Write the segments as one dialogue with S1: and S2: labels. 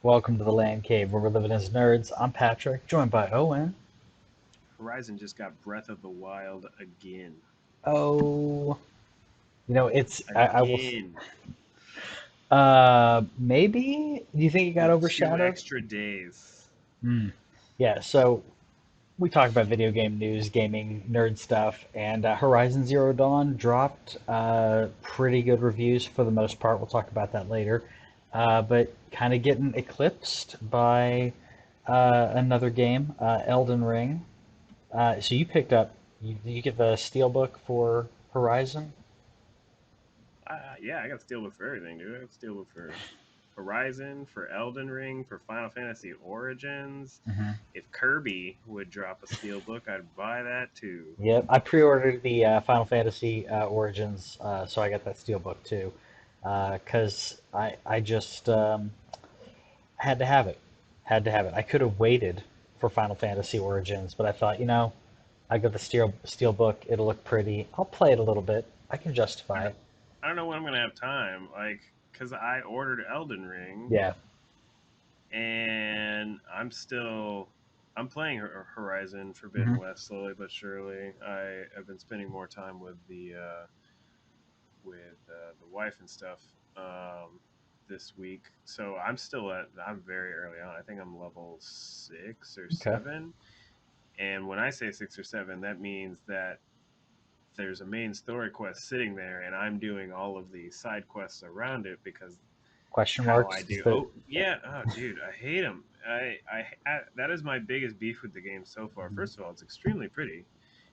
S1: Welcome to the Land Cave, where we're living as nerds. I'm Patrick, joined by Owen.
S2: Horizon just got Breath of the Wild again.
S1: Oh, I will.
S2: Again.
S1: Maybe. Do you think it got
S2: With 2
S1: overshadowed?
S2: extra days.
S1: Hmm. Yeah. So we talk about video game news, gaming, nerd stuff, and Horizon Zero Dawn dropped pretty good reviews for the most part. We'll talk about that later. But kind of getting eclipsed by another game, Elden Ring. So you picked up, you get the Steelbook for Horizon?
S2: Yeah, I got Steelbook for everything, dude. I got Steelbook for Horizon, for Elden Ring, for Final Fantasy Origins.
S1: Hmm.
S2: If Kirby would drop a Steelbook, I'd buy that too.
S1: Yep, I pre-ordered the Final Fantasy Origins, so I got that Steelbook too, because I just had to have it, had to have it. I could have waited for Final Fantasy Origins, but I thought, I got the Steelbook, it'll look pretty. I'll play it a little bit. I can
S2: I
S1: justify
S2: don't,
S1: it.
S2: I don't know when I'm going to have time. Because I ordered Elden Ring
S1: Yeah.
S2: and I'm playing Horizon
S1: Hmm.
S2: Forbidden West slowly but surely. I have been spending more time with the wife and stuff this week, so I'm very early on. I think I'm level 6 or 7,
S1: Okay.
S2: and when I say 6 or 7, that means that there's a main story quest sitting there, and I'm doing all of the side quests around it because
S1: Question
S2: how I
S1: marks is
S2: do.
S1: the
S2: Oh yeah, oh dude, I hate them. I that is my biggest beef with the game so far.
S1: Mhm.
S2: First of all, it's extremely pretty,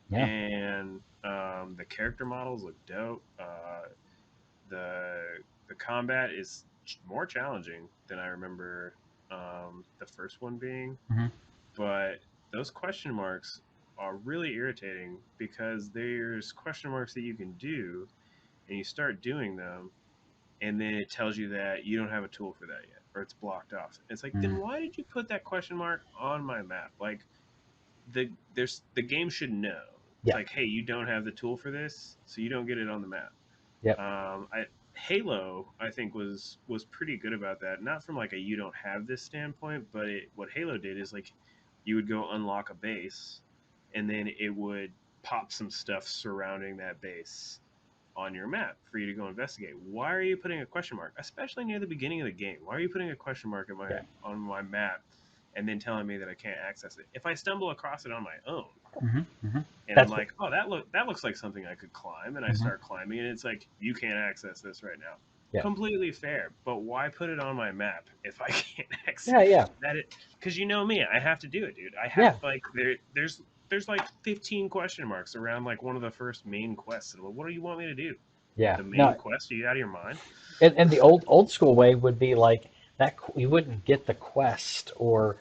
S1: Yeah.
S2: and the character models look dope. The the combat is more challenging than I remember the first one being,
S1: Hmm.
S2: but those question marks are really irritating because there's question marks that you can do, and you start doing them, and then it tells you that you don't have a tool for that yet, or it's blocked off. It's like, then
S1: Hmm.
S2: why did you put that question mark on my map? Like the game should know. It's
S1: Yeah.
S2: like, hey, you don't have the tool for this, so you don't get it on the map.
S1: Yep.
S2: I Halo, I think was pretty good about that. Not from like a you don't have this standpoint, but what Halo did is like you would go unlock a base, and then it would pop some stuff surrounding that base on your map for you to go investigate. Why are you putting a question mark, especially near the beginning of the game? Why are you putting a question mark in my
S1: Yeah.
S2: on my map and then telling me that I can't access it? If I stumble across it on my own,
S1: Hmm. Hmm.
S2: and I'm
S1: That's what.
S2: like, oh, that looks like something I could climb, and I
S1: Hmm.
S2: start climbing, and it's like you can't access this right now.
S1: Yeah.
S2: Completely fair, but why put it on my map if I can't access
S1: Yeah. Yeah.
S2: that? Because you know me, I have to do it, dude. I have
S1: Yeah.
S2: like there's like 15 question marks around like one of the first main quests. And what do you want me to do?
S1: Yeah.
S2: The main
S1: No.
S2: quest? Are you out of your mind?
S1: And the old school way would be like that. You wouldn't get the quest or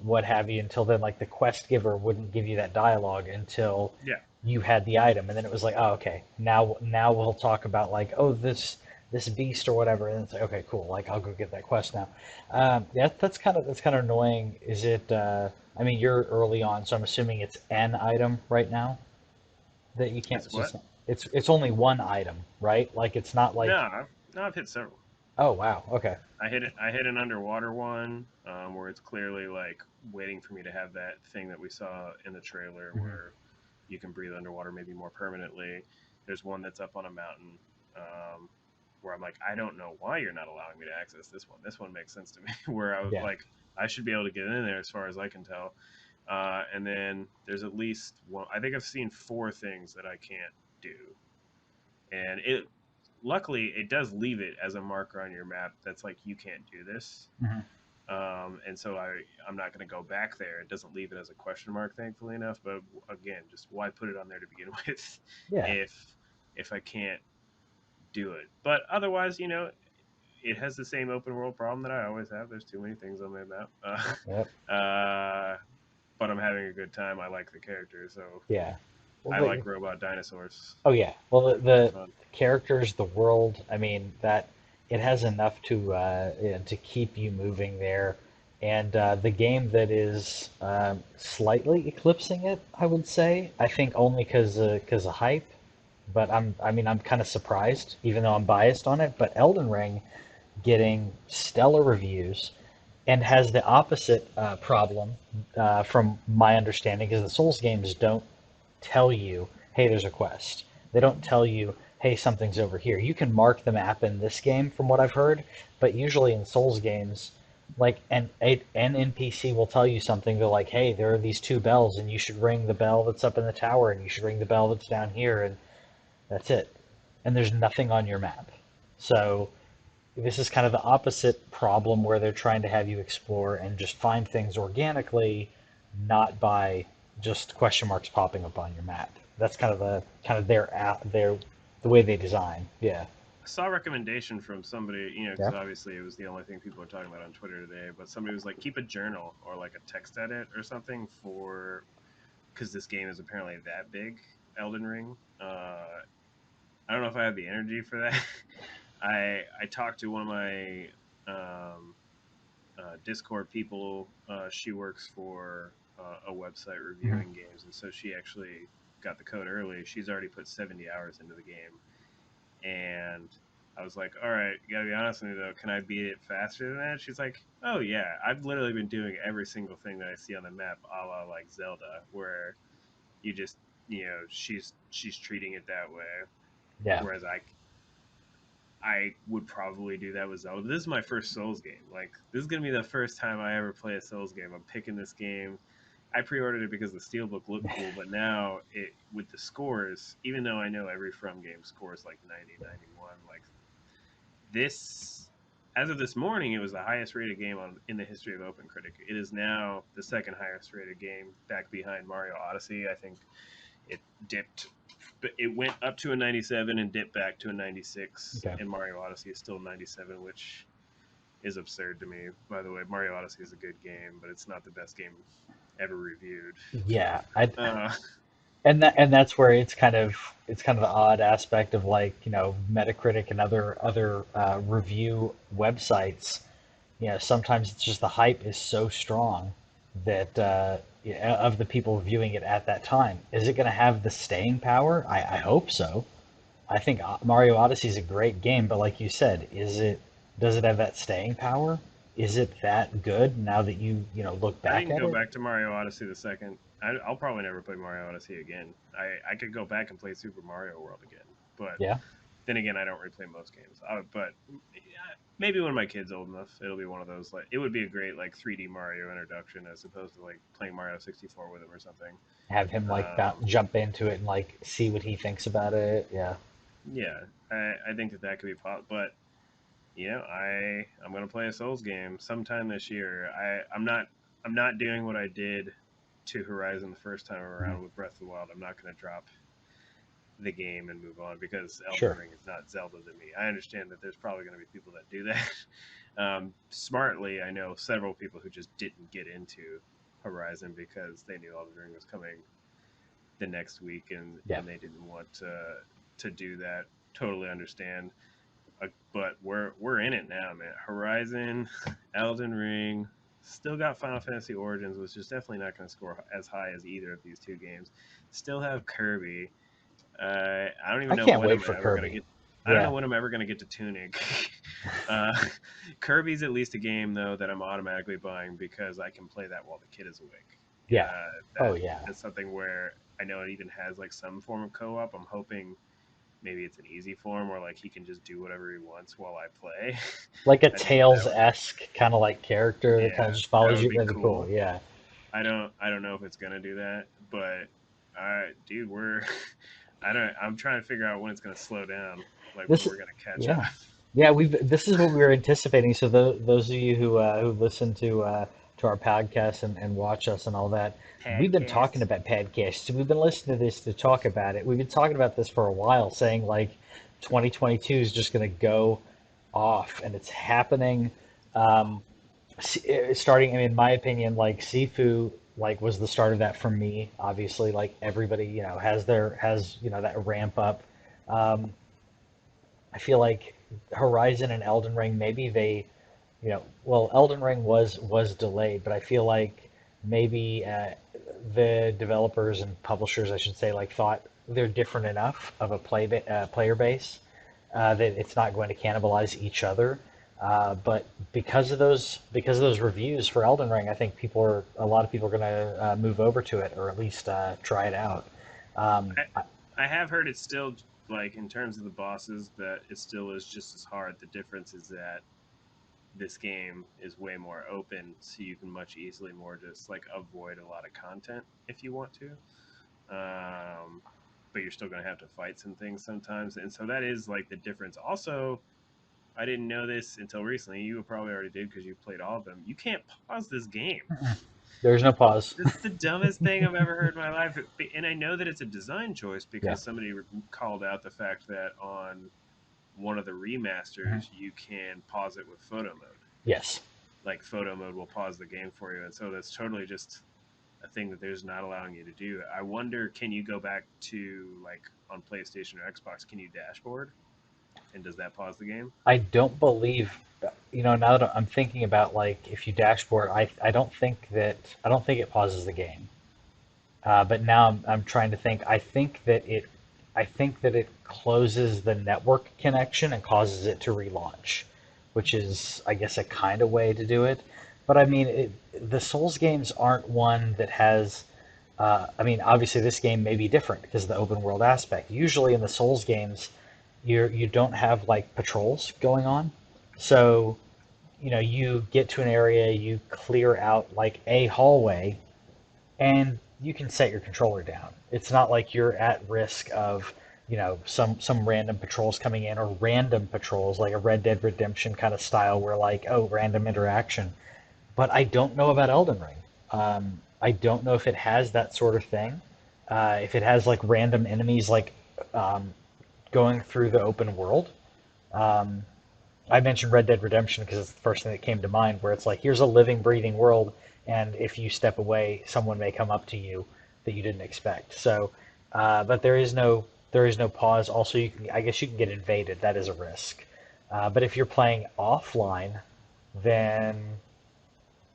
S1: what have you until then. Like the quest giver wouldn't give you that dialogue until
S2: Yeah,
S1: you had the item, and then it was like, oh, okay, now we'll talk about like, oh, this beast or whatever, and it's like, okay, cool, like I'll go get that quest now. Yeah, that's kind of annoying. Is it? I mean, you're early on, so I'm assuming it's an item right now that you can't.
S2: it's
S1: It's just
S2: what?
S1: it's only one item, right? Like it's not
S2: No,
S1: like,
S2: I've hit several.
S1: oh wow, okay.
S2: I hit an underwater one where it's clearly like waiting for me to have that thing that we saw in the trailer
S1: Hmm.
S2: where you can breathe underwater maybe more permanently. There's one that's up on a mountain um, where I'm like, I don't know why you're not allowing me to access this one. This one makes sense to me. Where I was
S1: Yeah.
S2: like, I should be able to get in there as far as I can tell. And then there's at least one. I think I've seen four things that I can't do, and it luckily it does leave it as a marker on your map that's like you can't do this.
S1: Hmm.
S2: And so I'm not going to go back there. It doesn't leave it as a question mark, thankfully enough. But again, just why put it on there to begin with
S1: Yeah.
S2: if if I can't do it? But otherwise, it has the same open world problem that I always have. There's too many things on my map.
S1: Yep.
S2: But I'm having a good time. I like the characters, so
S1: Yeah. Well,
S2: I like robot dinosaurs.
S1: oh yeah. Well,
S2: They're
S1: the
S2: fun.
S1: characters, the world. I mean, that it has enough to keep you moving there, and the game that is slightly eclipsing it, I would say. I think only because of hype, but I'm kind of surprised, even though I'm biased on it. But Elden Ring getting stellar reviews. and has the opposite problem, from my understanding, is the Souls games don't tell you, hey, there's a quest. They don't tell you, hey, something's over here. You can mark the map in this game, from what I've heard, but usually in Souls games, like an NPC will tell you something. They're like, hey, there are these two bells, and you should ring the bell that's up in the tower, and you should ring the bell that's down here, and that's it. And there's nothing on your map. So this is kind of the opposite problem where they're trying to have you explore and just find things organically, not by just question marks popping up on your map. That's kind of their the way they design. Yeah.
S2: I saw a recommendation from somebody, because
S1: Yeah.
S2: obviously it was the only thing people were talking about on Twitter today. But somebody was like, keep a journal or like a text edit or something for because this game is apparently that big, Elden Ring. I don't know if I have the energy for that. I talked to one of my um, Discord people. She works for a website
S1: Mhm.
S2: reviewing games, and so she actually got the code early. She's already put 70 hours into the game, and I was like, "All right, you gotta be honest with me though. Can I beat it faster than that?" She's like, "Oh yeah, I've literally been doing every single thing that I see on the map, a la like Zelda, where you just she's treating it that way,
S1: Yeah.
S2: whereas I would probably do that with Zelda. This is my first Souls game. Like this is gonna be the first time I ever play a Souls game. I'm picking this game. I pre-ordered it because the steelbook looked cool, but now it with the scores, even though I know every From game scores like 90, 91, like this as of this morning, it was the highest rated game in the history of OpenCritic. It is now the second highest rated game, back behind Mario Odyssey. I think it dipped, but it went up to a 97 and dipped back to a 96.
S1: Okay.
S2: And Mario Odyssey is still 97, which is absurd to me. By the way, Mario Odyssey is a good game, but it's not the best game ever reviewed.
S1: Yeah. I
S2: Uh,
S1: and that's where it's kind of the odd aspect of, like, Metacritic and other review websites. Sometimes it's just the hype is so strong that, yeah, of the people viewing it at that time. Is it going to have the staying power? I hope so. I think Mario Odyssey is a great game, but like you said, does it have that staying power? Is it that good now that look
S2: I
S1: back
S2: didn't
S1: at
S2: go
S1: it?
S2: back to Mario Odyssey the second. I'll probably never play Mario Odyssey again. I could go back and play Super Mario World again, but
S1: Yeah.
S2: then again, I don't replay most games. But yeah, maybe when my kid's old enough, it'll be one of those. Like it would be a great like 3D Mario introduction as opposed to like playing Mario 64 with him or something.
S1: Have him like
S2: Um,
S1: jump into it and like see what he thinks about it. Yeah.
S2: yeah, I think that could be possible. But I'm gonna play a Souls game sometime this year. I'm not doing what I did to Horizon the first time
S1: Mhm.
S2: around with Breath of the Wild. I'm not gonna drop the game and move on because Elden
S1: Sure.
S2: Ring is not Zelda to me. I understand that there's probably going to be people that do that. Smartly, I know several people who just didn't get into Horizon because they knew Elden Ring was coming the next week
S1: Yeah.
S2: and they didn't want to do that. Totally understand. But we're in it now, man. Horizon, Elden Ring, still got Final Fantasy Origins, which is definitely not going to score as high as either of these two games. Still have Kirby, I don't even
S1: I
S2: know
S1: can't
S2: when
S1: wait
S2: I'm
S1: for
S2: ever gonna
S1: Kirby.
S2: get. I don't know
S1: Yeah.
S2: when I'm ever gonna get to Tunic. uh, Kirby's at least a game though that I'm automatically buying because I can play that while the kid is awake.
S1: Yeah. Oh
S2: That
S1: yeah.
S2: that's something where I know it even has like some form of co-op. I'm hoping maybe it's an easy form where like he can just do whatever he wants while I play.
S1: Like a
S2: I think that
S1: Tails-esque kind of like character that kind of
S2: yeah,
S1: just
S2: that
S1: follows
S2: would
S1: you.
S2: be
S1: That'd be cool.
S2: cool.
S1: Yeah.
S2: I don't know if it's gonna do that, but dude, we're I'm trying to figure out when it's gonna slow down, like when
S1: This,
S2: we're gonna catch up.
S1: yeah, yeah. This is what we were anticipating. So those of you who listen to our podcast and watch us and all that, we've been talking
S2: Podcast.
S1: about podcasts. So we've been listening to this to talk about it. We've been talking about this for a while, saying like 2022 is just going to go off, and it's happening. Um, Starting, I mean, in my opinion, like Sifu, like was the start of that for me. Obviously, like everybody, has that ramp up. Um, I feel like Horizon and Elden Ring, maybe well, Elden Ring was delayed, but I feel like maybe the developers and publishers, I should say, like thought they're different enough of a player base that it's not going to cannibalize each other. But because of those reviews for Elden Ring, I think a lot of people are going to move over to it, or at least try it out. Um,
S2: I, I have heard it's still like in terms of the bosses that it still is just as hard. The difference is that this game is way more open, so you can much easily more just like avoid a lot of content if you want to. Um, but you're still going to have to fight some things sometimes, and so that is like the difference. Also, I didn't know this until recently. You probably already did because you played all of them. You can't pause this game.
S1: there's no pause.
S2: That's the dumbest thing I've ever heard in my life. And I know that it's a design choice
S1: Yeah.
S2: because somebody called out the fact that on one of the
S1: Mhm.
S2: remasters, you can pause it with photo mode.
S1: Yes.
S2: Like photo mode will pause the game for you. And so that's totally just a thing that there's not allowing you to do. I wonder, can you go back to like on PlayStation or Xbox? Can you dashboard? And does that pause the game?
S1: I don't believe, now that I'm thinking about like if you dashboard, I don't think it pauses the game. But now I'm trying to think. I think that it closes the network connection and causes it to relaunch, which is, I guess, a kind of way to do it. But I mean, the Souls games aren't one that has. I mean, obviously, this game may be different because of the open world aspect. Usually, in the Souls games, you don't have like patrols going on, so you get to an area, you clear out like a hallway, and you can set your controller down. It's not like you're at risk of, some random patrols coming in, or random patrols like a Red Dead Redemption kind of style where like, oh, random interaction. But I don't know about Elden Ring. I don't know if it has that sort of thing. If it has like random enemies like um, going through the open world. Um, I mentioned Red Dead Redemption because it's the first thing that came to mind, where it's like, here's a living, breathing world, and if you step away, someone may come up to you that you didn't expect. So, but there is no pause. Also, I guess you can get invaded. That is a risk. But if you're playing offline, then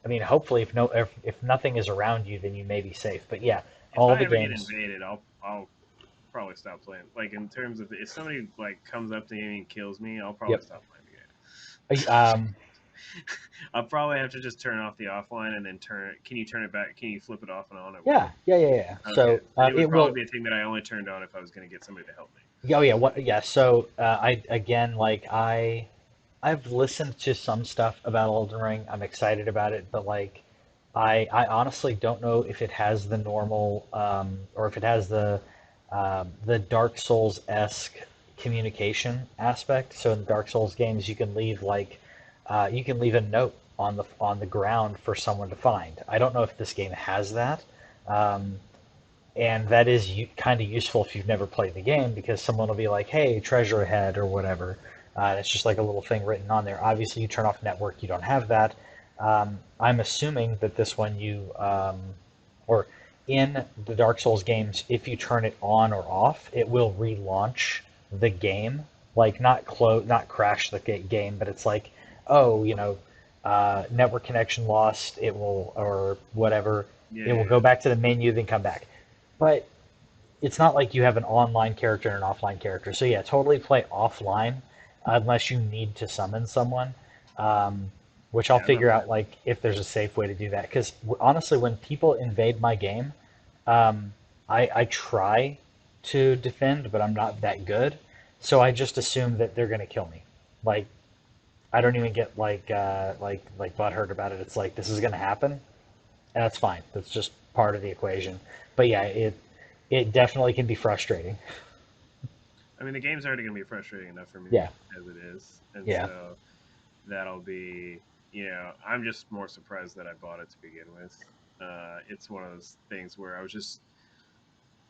S1: I mean, hopefully, if nothing is around you, then you may be safe. But yeah,
S2: If
S1: all
S2: I
S1: the
S2: ever get
S1: games.
S2: invaded, I'll probably stop playing. Like in terms of if somebody like comes up to me and kills me, I'll probably
S1: Yep.
S2: stop playing the game.
S1: Um,
S2: I'll probably have to just turn off the offline and then turn it. Can you turn it back? Can you flip it off and on? It
S1: yeah,
S2: will.
S1: yeah, yeah, yeah.
S2: Okay,
S1: So
S2: and it would
S1: it
S2: probably
S1: will.
S2: be a thing that I only turned on if I was going to get somebody to help me.
S1: Oh yeah, what? Yeah. So I again, like I've listened to some stuff about Elden Ring. I'm excited about it, but like I honestly don't know if it has the normal or if it has the Dark Souls esque communication aspect. So in the Dark Souls games, you can leave a note on the ground for someone to find. I don't know if this game has that. Um, and that is kind of useful if you've never played the game, because someone will be like, "Hey, treasure ahead" or whatever. It's just like a little thing written on there. Obviously, you turn off network, you don't have that. I'm assuming that this one or in the Dark Souls games, if you turn it on or off, it will relaunch the game. Like not crash the game, but it's like, oh, network connection lost. It will, or whatever.
S2: Yeah,
S1: It will
S2: yeah,
S1: go
S2: yeah.
S1: back to the menu, then come back. But it's not like you have an online character and an offline character. So yeah, totally play offline unless you need to summon someone, um, which I'll
S2: Yeah, I'm not
S1: figure out
S2: playing.
S1: like if there's a safe way to do that. Because honestly, when people invade my game, I try to defend, but I'm not that good. So I just assume that they're gonna kill me. Like I don't even get like butthurt about it. It's like this is gonna happen, and that's fine. That's just part of the equation. But yeah, it definitely can be frustrating.
S2: I mean, the game's already going to be frustrating enough for me
S1: Yeah,
S2: as it is, and
S1: yeah,
S2: so that'll be, I'm just more surprised that I bought it to begin with. It's one of those things where I was just,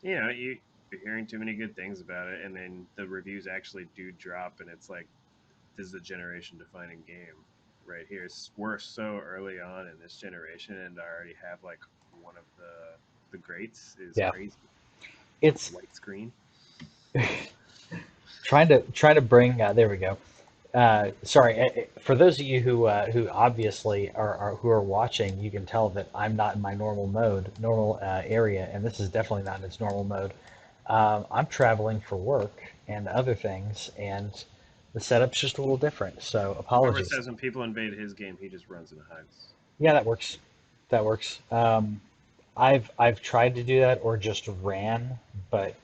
S2: you're hearing too many good things about it, and then the reviews actually do drop, and it's like this is a generation defining game right here. We're so early on in this generation, and I already have like one of the greats is
S1: yeah.
S2: crazy.
S1: It's
S2: White screen.
S1: trying to bring. There we go. Sorry, for those of you who obviously who are watching, you can tell that I'm not in my normal area, and this is definitely not in its normal mode. I'm traveling for work and other things, and The setup's just a little different. So
S2: Robert
S1: apologies.
S2: says when people invade his game, he just runs and hides.
S1: Yeah, that works. That works. I've tried to do that or just ran, but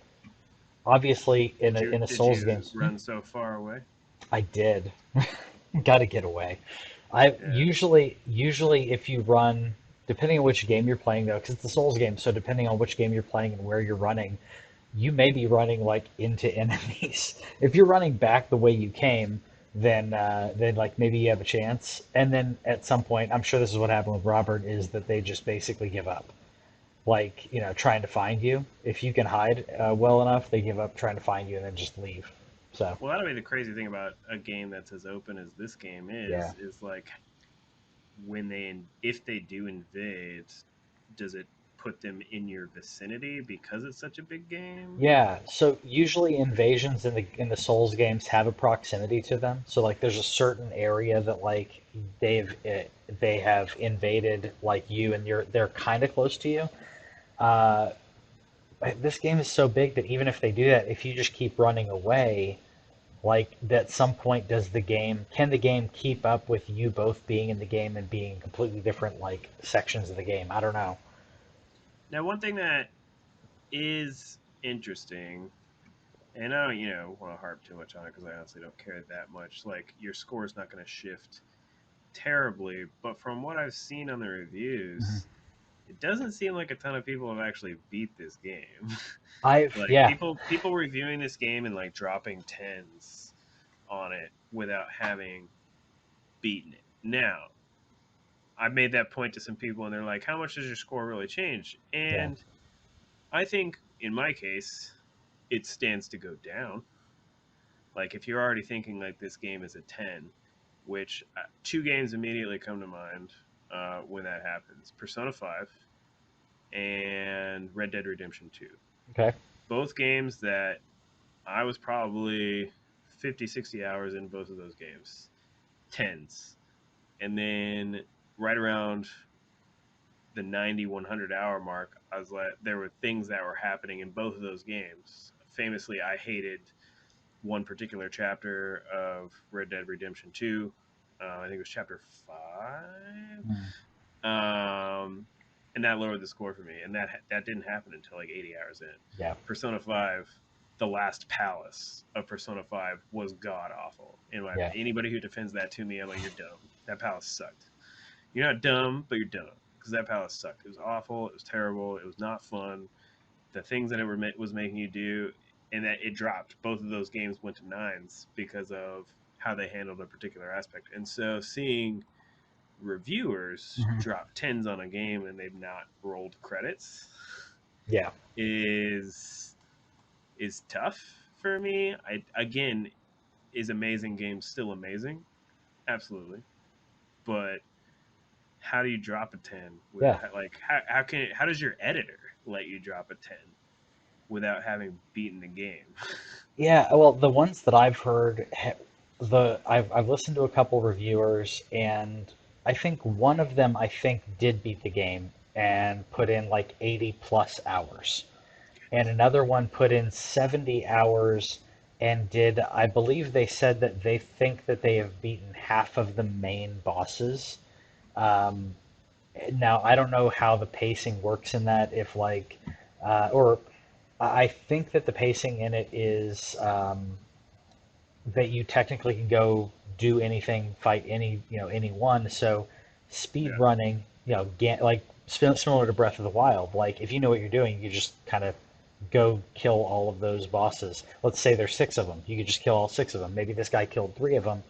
S1: obviously in a
S2: Did
S1: Souls
S2: you
S1: games,
S2: run so far away?
S1: I did. Got to get away. I
S2: Yeah.
S1: usually if you run, depending on which game you're playing though, because it's a Souls game, so depending on which game you're playing and where you're running, you may be running like into enemies. If you're running back the way you came, then like maybe you have a chance. And then at some point, I'm sure this is what happened with Robert, is that they just basically give up. Like, trying to find you. If you can hide well enough, they give up trying to find you and then just leave. So
S2: Well, that'll be the crazy thing about a game that's as open as this game
S1: yeah.
S2: is like when if they do invade, does it put them in your vicinity because it's such a big game?
S1: Yeah, so usually invasions in the Souls games have a proximity to them. So like there's a certain area that like they have invaded like you and they're kind of close to you. Uh, but this game is so big that even if they do that, if you just keep running away, like at some point can the game keep up with you both being in the game and being in completely different like sections of the game? I don't know.
S2: Now, one thing that is interesting, and I don't, want to harp too much on it because I honestly don't care that much. Like your score is not going to shift terribly, but from what I've seen on the
S1: Mhm.
S2: reviews, it doesn't seem like a ton of people have actually beat this game. Like
S1: Yeah.
S2: people reviewing this game and like dropping tens on it without having beaten it. Now, I made that point to some people and they're like, "How much does your score really change?"
S1: Yeah.
S2: And I think in my case, it stands to go down. Like if you're already thinking like this game is a 10, which two games immediately come to mind when that happens: Persona 5 and Red Dead Redemption 2.
S1: Okay.
S2: Both games that I was probably 50, 60 hours in both of those games. Tens. And then right around the 90, 100 hour mark, I was like, there were things that were happening in both of those games. Famously, I hated one particular chapter of Red Dead Redemption 2. I think it was chapter 5.
S1: Mm.
S2: And that lowered the score for me. And that didn't happen until like 80 hours in.
S1: Yeah.
S2: Persona 5, the last palace of Persona 5 was god awful. In my
S1: Yeah.
S2: Anybody who defends that to me, I'm like, you're dumb. That palace sucked. You're not dumb, but you're dumb because that palace sucked. It was awful. It was terrible. It was not fun. The things that was making you do, and that it dropped. Both of those games went to nines because of how they handled a particular aspect. And so seeing reviewers
S1: Mhm.
S2: drop tens on a game and they've not rolled credits
S1: Yeah.
S2: is tough for me. I again, is amazing game still amazing? Absolutely. But how do you drop a 10 with
S1: Yeah.
S2: like how does your editor let you drop a 10 without having beaten the game?
S1: Yeah, well, the ones that I've heard, I've listened to a couple reviewers, and I think one of them I think did beat the game and put in like 80 plus hours, and another one put in 70 hours and did, I believe they said that they think that they have beaten half of the main bosses. Um, Now, I don't know how the pacing works in that, if like, or I think that the pacing in it is that you technically can go do anything, fight anyone. So speed
S2: Yeah.
S1: running, like similar to Breath of the Wild. Like if you know what you're doing, you just kind of go kill all of those bosses. Let's say there's six of them. You could just kill all six of them. Maybe this guy killed three of them,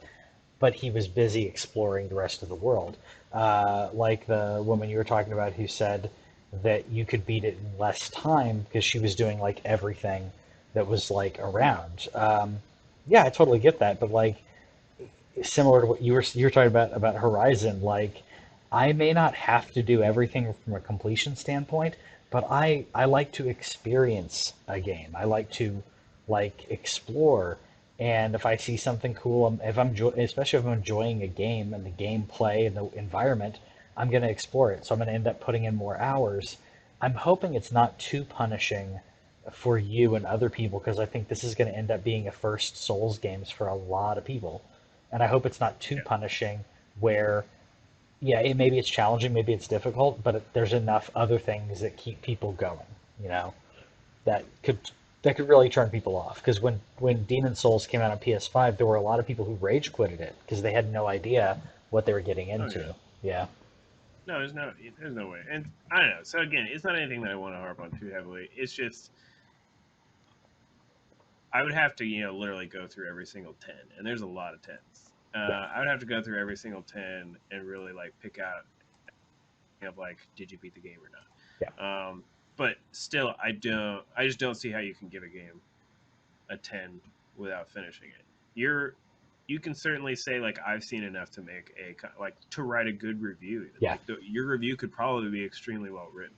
S1: but he was busy exploring the rest of the world. Like the woman you were talking about who said that you could beat it in less time because she was doing like everything that was like around. Yeah, I totally get that, but like similar to what you were talking about Horizon, like I may not have to do everything from a completion standpoint, but I like to experience a game. I like to like explore, and if I see something cool, if especially if I'm enjoying a game and the gameplay and the environment, I'm going to explore it. So I'm going to end up putting in more hours. I'm hoping it's not too punishing for you and other people, because I think this is going to end up being a first Souls games for a lot of people. And I hope it's not too
S2: Yeah.
S1: punishing where, yeah, maybe it's challenging, maybe it's difficult, but there's enough other things that keep people going, you know, that could that could really turn people off. Because when Demon Souls came out on PS5, there were a lot of people who rage quitted it because they had no idea what they were getting
S2: Oh yeah.
S1: into. Yeah,
S2: No, there's no way. And I don't know. So again, it's not anything that I want to harp on too heavily. It's just I would have to, literally go through every single 10, and there's a lot of tens.
S1: yeah,
S2: I would have to go through every single 10 and really like pick out of like, did you beat the game or
S1: yeah,
S2: not? But still, I just don't see how you can give a game a 10 without finishing it. You can certainly say like I've seen enough to make like to write a good review. Even
S1: yeah,
S2: like your review could probably be extremely well written.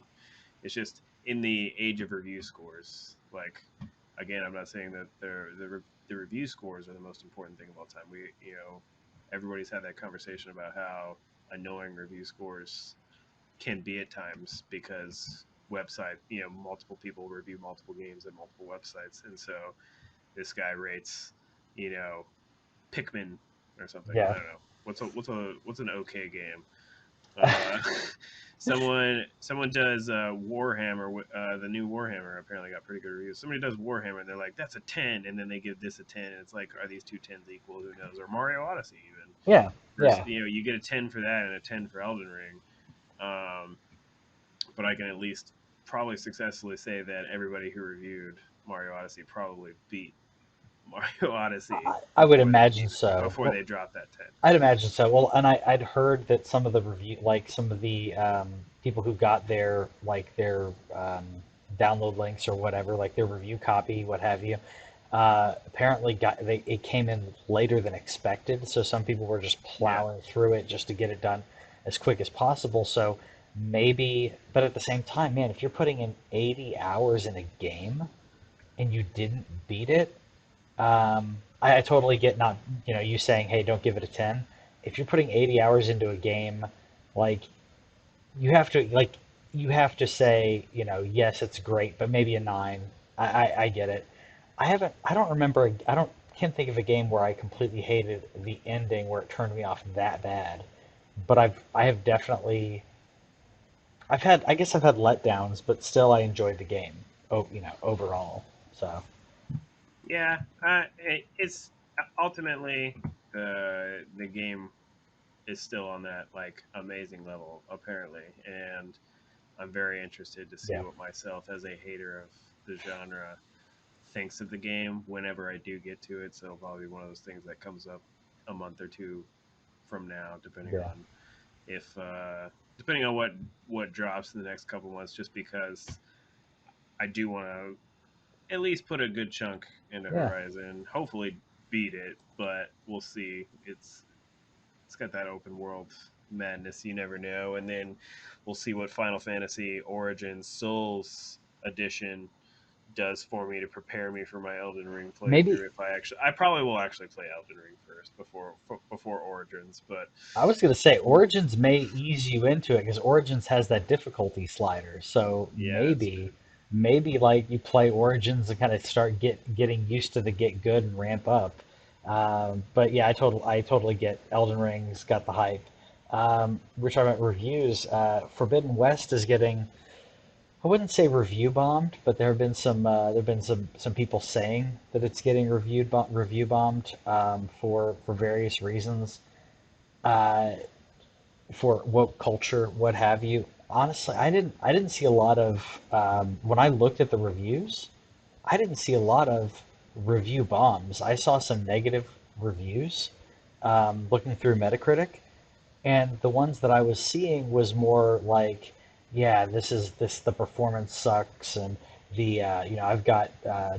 S2: It's just in the age of review scores. Like again, I'm not saying that the review scores are the most important thing of all time. Everybody's had that conversation about how annoying review scores can be at times because multiple people review multiple games at multiple websites, and so this guy rates, you know, Pikmin or something. I
S1: yeah.
S2: don't know what's an okay game. Uh, someone does Warhammer. The new Warhammer apparently got pretty good reviews. Somebody does Warhammer and they're like, "That's a 10," and then they give this a 10, and it's like, are these two tens equal? Who knows? Or Mario Odyssey even.
S1: Yeah,
S2: First,
S1: yeah.
S2: you get a 10 for that and a 10 for Elden Ring. Um, but I can at least probably successfully say that everybody who reviewed Mario Odyssey probably beat Mario Odyssey
S1: I would imagine so.
S2: before
S1: Well,
S2: they dropped that 10.
S1: I'd imagine so. Well, and I'd heard that some of the review, like some of the people who got their download links or whatever, like their review copy, what have you, apparently it came in later than expected. So some people were just
S2: Yeah.
S1: plowing through it just to get it done as quick as possible. So maybe, but at the same time, man, if you're putting in 80 hours in a game and you didn't beat it, I totally get not, you saying, hey, don't give it a 10. If you're putting 80 hours into a game, like like you have to say, yes, it's great, but maybe a 9. I get it. I don't remember, can't think of a game where I completely hated the ending where it turned me off that bad. But I have definitely, I guess I've had letdowns, but still I enjoyed the game, overall. So,
S2: Yeah. It's ultimately the game is still on that like amazing level apparently, and I'm very interested to see
S1: yeah,
S2: what myself as a hater of the genre thinks of the game whenever I do get to it. So it'll probably be one of those things that comes up a month or two from now,
S1: yeah,
S2: if depending on what drops in the next couple months. Just because I do want to at least put a good chunk into
S1: yeah.
S2: Horizon. Hopefully beat it, but we'll see. It's got that open world madness. You never know, and then we'll see what Final Fantasy Origins Souls edition does for me to prepare me for my Elden Ring
S1: Maybe
S2: playthrough. I probably will actually play Elden Ring first before Origins, but
S1: I was going to say Origins may ease you into it because Origins has that difficulty slider. So
S2: yeah, that's true.
S1: maybe like you play Origins and kind of start getting used to the get good and ramp up. But yeah, I totally get Elden Ring's got the hype. We're talking about reviews. Forbidden West is getting, I wouldn't say review bombed, but there have been some people saying that it's getting review bombed for various reasons. Uh, for woke culture, what have you. Honestly, I didn't see a lot of when I looked at the reviews. I didn't see a lot of review bombs. I saw some negative reviews looking through Metacritic, and the ones that I was seeing was more like, yeah, this the performance sucks, and I've got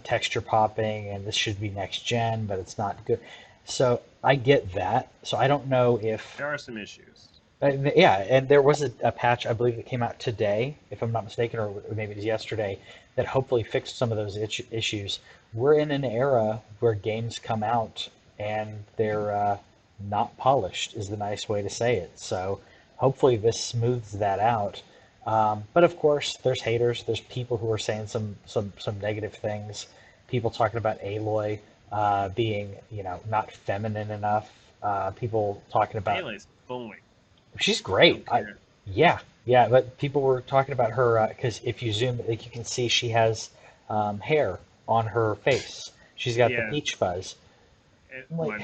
S1: texture popping, and this should be next gen, but it's not good. So I get that. So I don't know if
S2: There are some issues.
S1: yeah, and there was a patch I believe that came out today, if I'm not mistaken, or maybe it was yesterday, that hopefully fixed some of those issues. We're in an era where games come out and they're not polished, is the nice way to say it. So hopefully this smooths that out. But of course, there's haters. There's people who are saying some negative things. People talking about Aloy being, not feminine enough. People talking about
S2: Pele's fine.
S1: she's great.
S2: Don't care.
S1: Yeah, yeah. But people were talking about her because if you zoom, like you can see she has hair on her face. She's got the
S2: Yeah,
S1: peach fuzz. Like,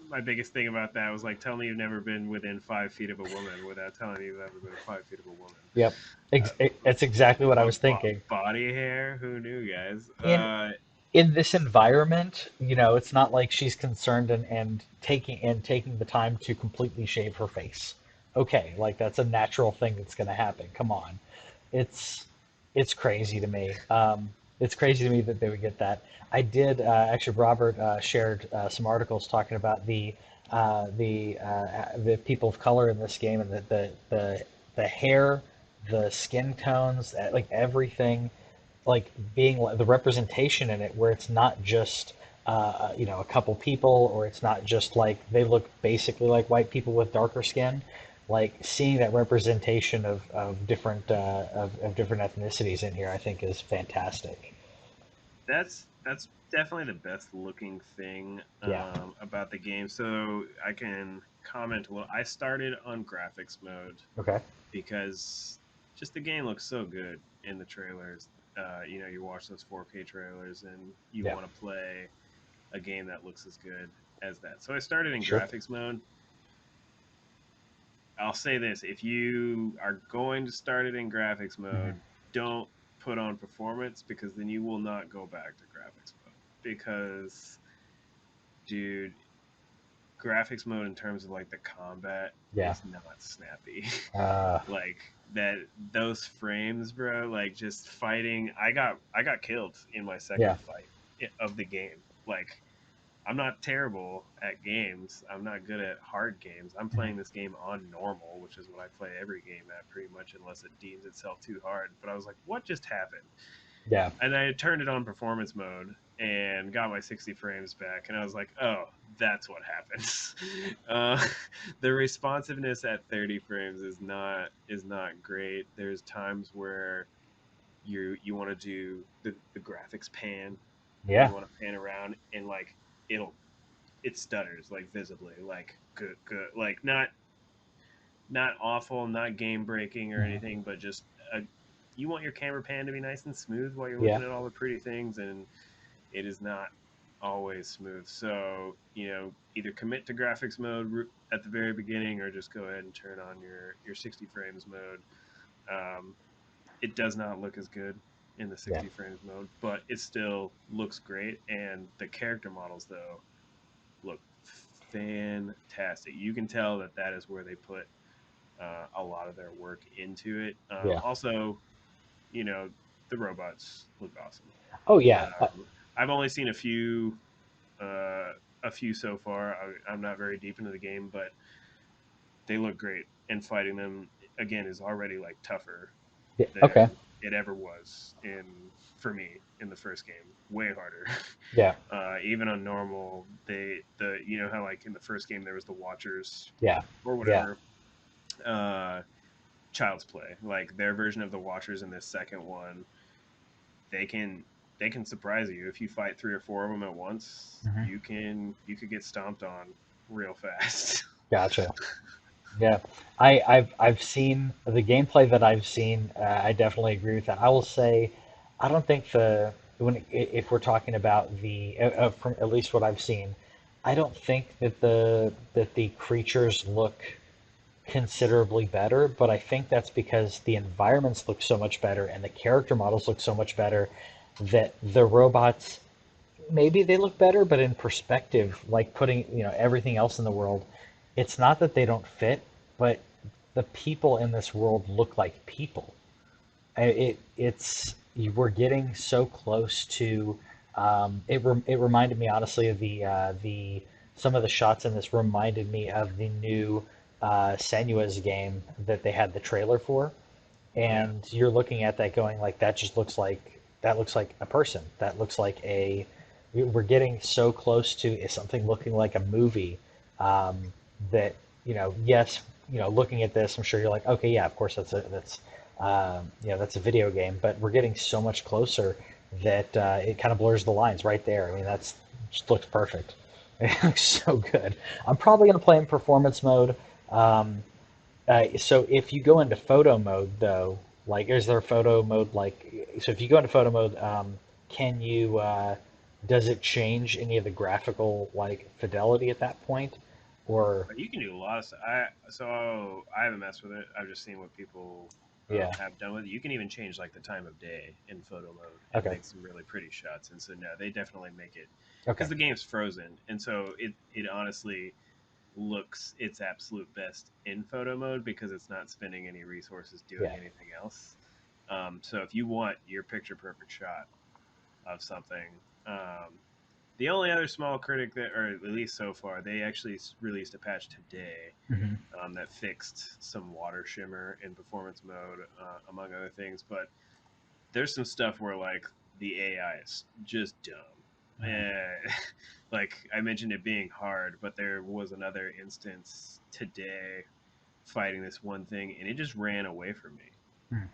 S2: my biggest thing about that was like, tell me you've never been within 5 feet of a woman without telling me you've ever been 5 feet of a woman.
S1: yep,
S2: Uh,
S1: that's exactly what I was thinking.
S2: body hair, who knew, guys?
S1: In in this environment, it's not like she's concerned and taking the time to completely shave her face. Okay, like that's a natural thing that's going to happen. Come on, it's it's crazy to me. It's crazy to me that they would get that. I did actually. Robert shared some articles talking about the people of color in this game and the hair, the skin tones, like everything like being the representation in it where it's not just a couple people or it's not just like they look basically like white people with darker skin like seeing that representation of different of different ethnicities in here I think is fantastic.
S2: that's definitely the best looking thing
S1: Yeah.
S2: about the game. So I can comment a little. I started on graphics mode
S1: Okay.
S2: because just the game looks so good in the trailers. You watch those 4K trailers and you
S1: Yeah.
S2: want to play a game that looks as good as that. So I started in
S1: Sure.
S2: graphics mode. I'll say this: if you are going to start it in graphics
S1: Hmm.
S2: mode, don't put on performance because then you will not go back to graphics mode. Because, dude, graphics mode in terms of like the combat
S1: Yeah.
S2: is not snappy.
S1: uh
S2: Like that, those frames, bro. Like just fighting. I got killed in my
S1: yeah.
S2: second fight of the game. Like I'm not terrible at games. I'm not good at hard games. I'm
S1: Hmm.
S2: playing this game on normal, which is what I play every game at pretty much, unless it deems itself too hard. But I was like, what just happened?
S1: Yeah.
S2: And I turned it on performance mode and got my 60 frames back. And I was like, oh, that's what happens. uh, the responsiveness at 30 frames is not great. There's times where you want to do the graphics pan and
S1: Yeah.
S2: you want to pan around and like it'll it stutters like visibly, like good, like not awful, not game breaking or
S1: Hmm.
S2: anything, but just a, you want your camera pan to be nice and smooth while you're
S1: Yeah.
S2: looking at all the pretty things, and it is not always smooth. So either commit to graphics mode at the very beginning, or just go ahead and turn on your 60 frames mode. Um, it does not look as good in the
S1: Yeah.
S2: 60 frames mode, but it still looks great. And the character models, though, look fantastic. You can tell that that is where they put a lot of their work into it.
S1: Yeah.
S2: Also, you know, the robots look awesome.
S1: Oh yeah.
S2: I've only seen uh, a few so far. I'm not very deep into the game, but they look great, and fighting them again is already like tougher
S1: Yeah. Okay.
S2: than it ever was in for me in the first game. Way harder.
S1: Yeah.
S2: Even on normal, the how like in the first game there was the Watchers
S1: Yeah.
S2: or
S1: Yeah.
S2: whatever. Uh, Child's Play, like their version of the Watchers in this second one, they can they can surprise you if you fight three or four of them at once.
S1: Hmm.
S2: You could get stomped on real fast.
S1: Gotcha. Yeah, I've seen the gameplay that I've seen. I definitely agree with that. I will say, I don't think if we're talking about from at least what I've seen, I don't think that the creatures look considerably better. But I think that's because the environments look so much better and the character models look so much better that the robots maybe they look better, but in perspective, like putting, everything else in the world, it's not that they don't fit, but the people in this world look like people. We're getting so close to. It reminded me honestly of the some of the shots in this reminded me of the new Senua's game that they had the trailer for,
S2: Yeah,
S1: and you're looking at that going like that looks like a person, that looks like we're getting so close to something looking like a movie, that yes, looking at this I'm sure you're like okay, yeah, of course that's That's a video game, but we're getting so much closer that it kind of blurs the lines right there. I mean, that's just looks perfect. It looks so good. I'm probably going to play in performance mode. Um, so if you go into photo mode, though, like, is there photo mode? So if you go into photo mode, can you, does it change any of the graphical, like, fidelity at that point? Or,
S2: But you can do a lot of stuff. I haven't messed with it. I've just seen what people
S1: yeah,
S2: have done with it. You can even change like the time of day in photo mode and
S1: okay,
S2: make some really pretty shots. And so no, they definitely make it
S1: okay,
S2: because the game's frozen, and so it honestly looks its absolute best in photo mode because it's not spending any resources doing
S1: yeah,
S2: anything else. So if you want your picture perfect shot of something, the only other small critic that, or at least so far, they actually released a patch today
S1: hmm
S2: that fixed some water shimmer in performance mode, among other things. But there's some stuff where like the AI is just dumb. Like I mentioned it being hard, but there was another instance today fighting this one thing, and it just ran away from me.
S1: hmm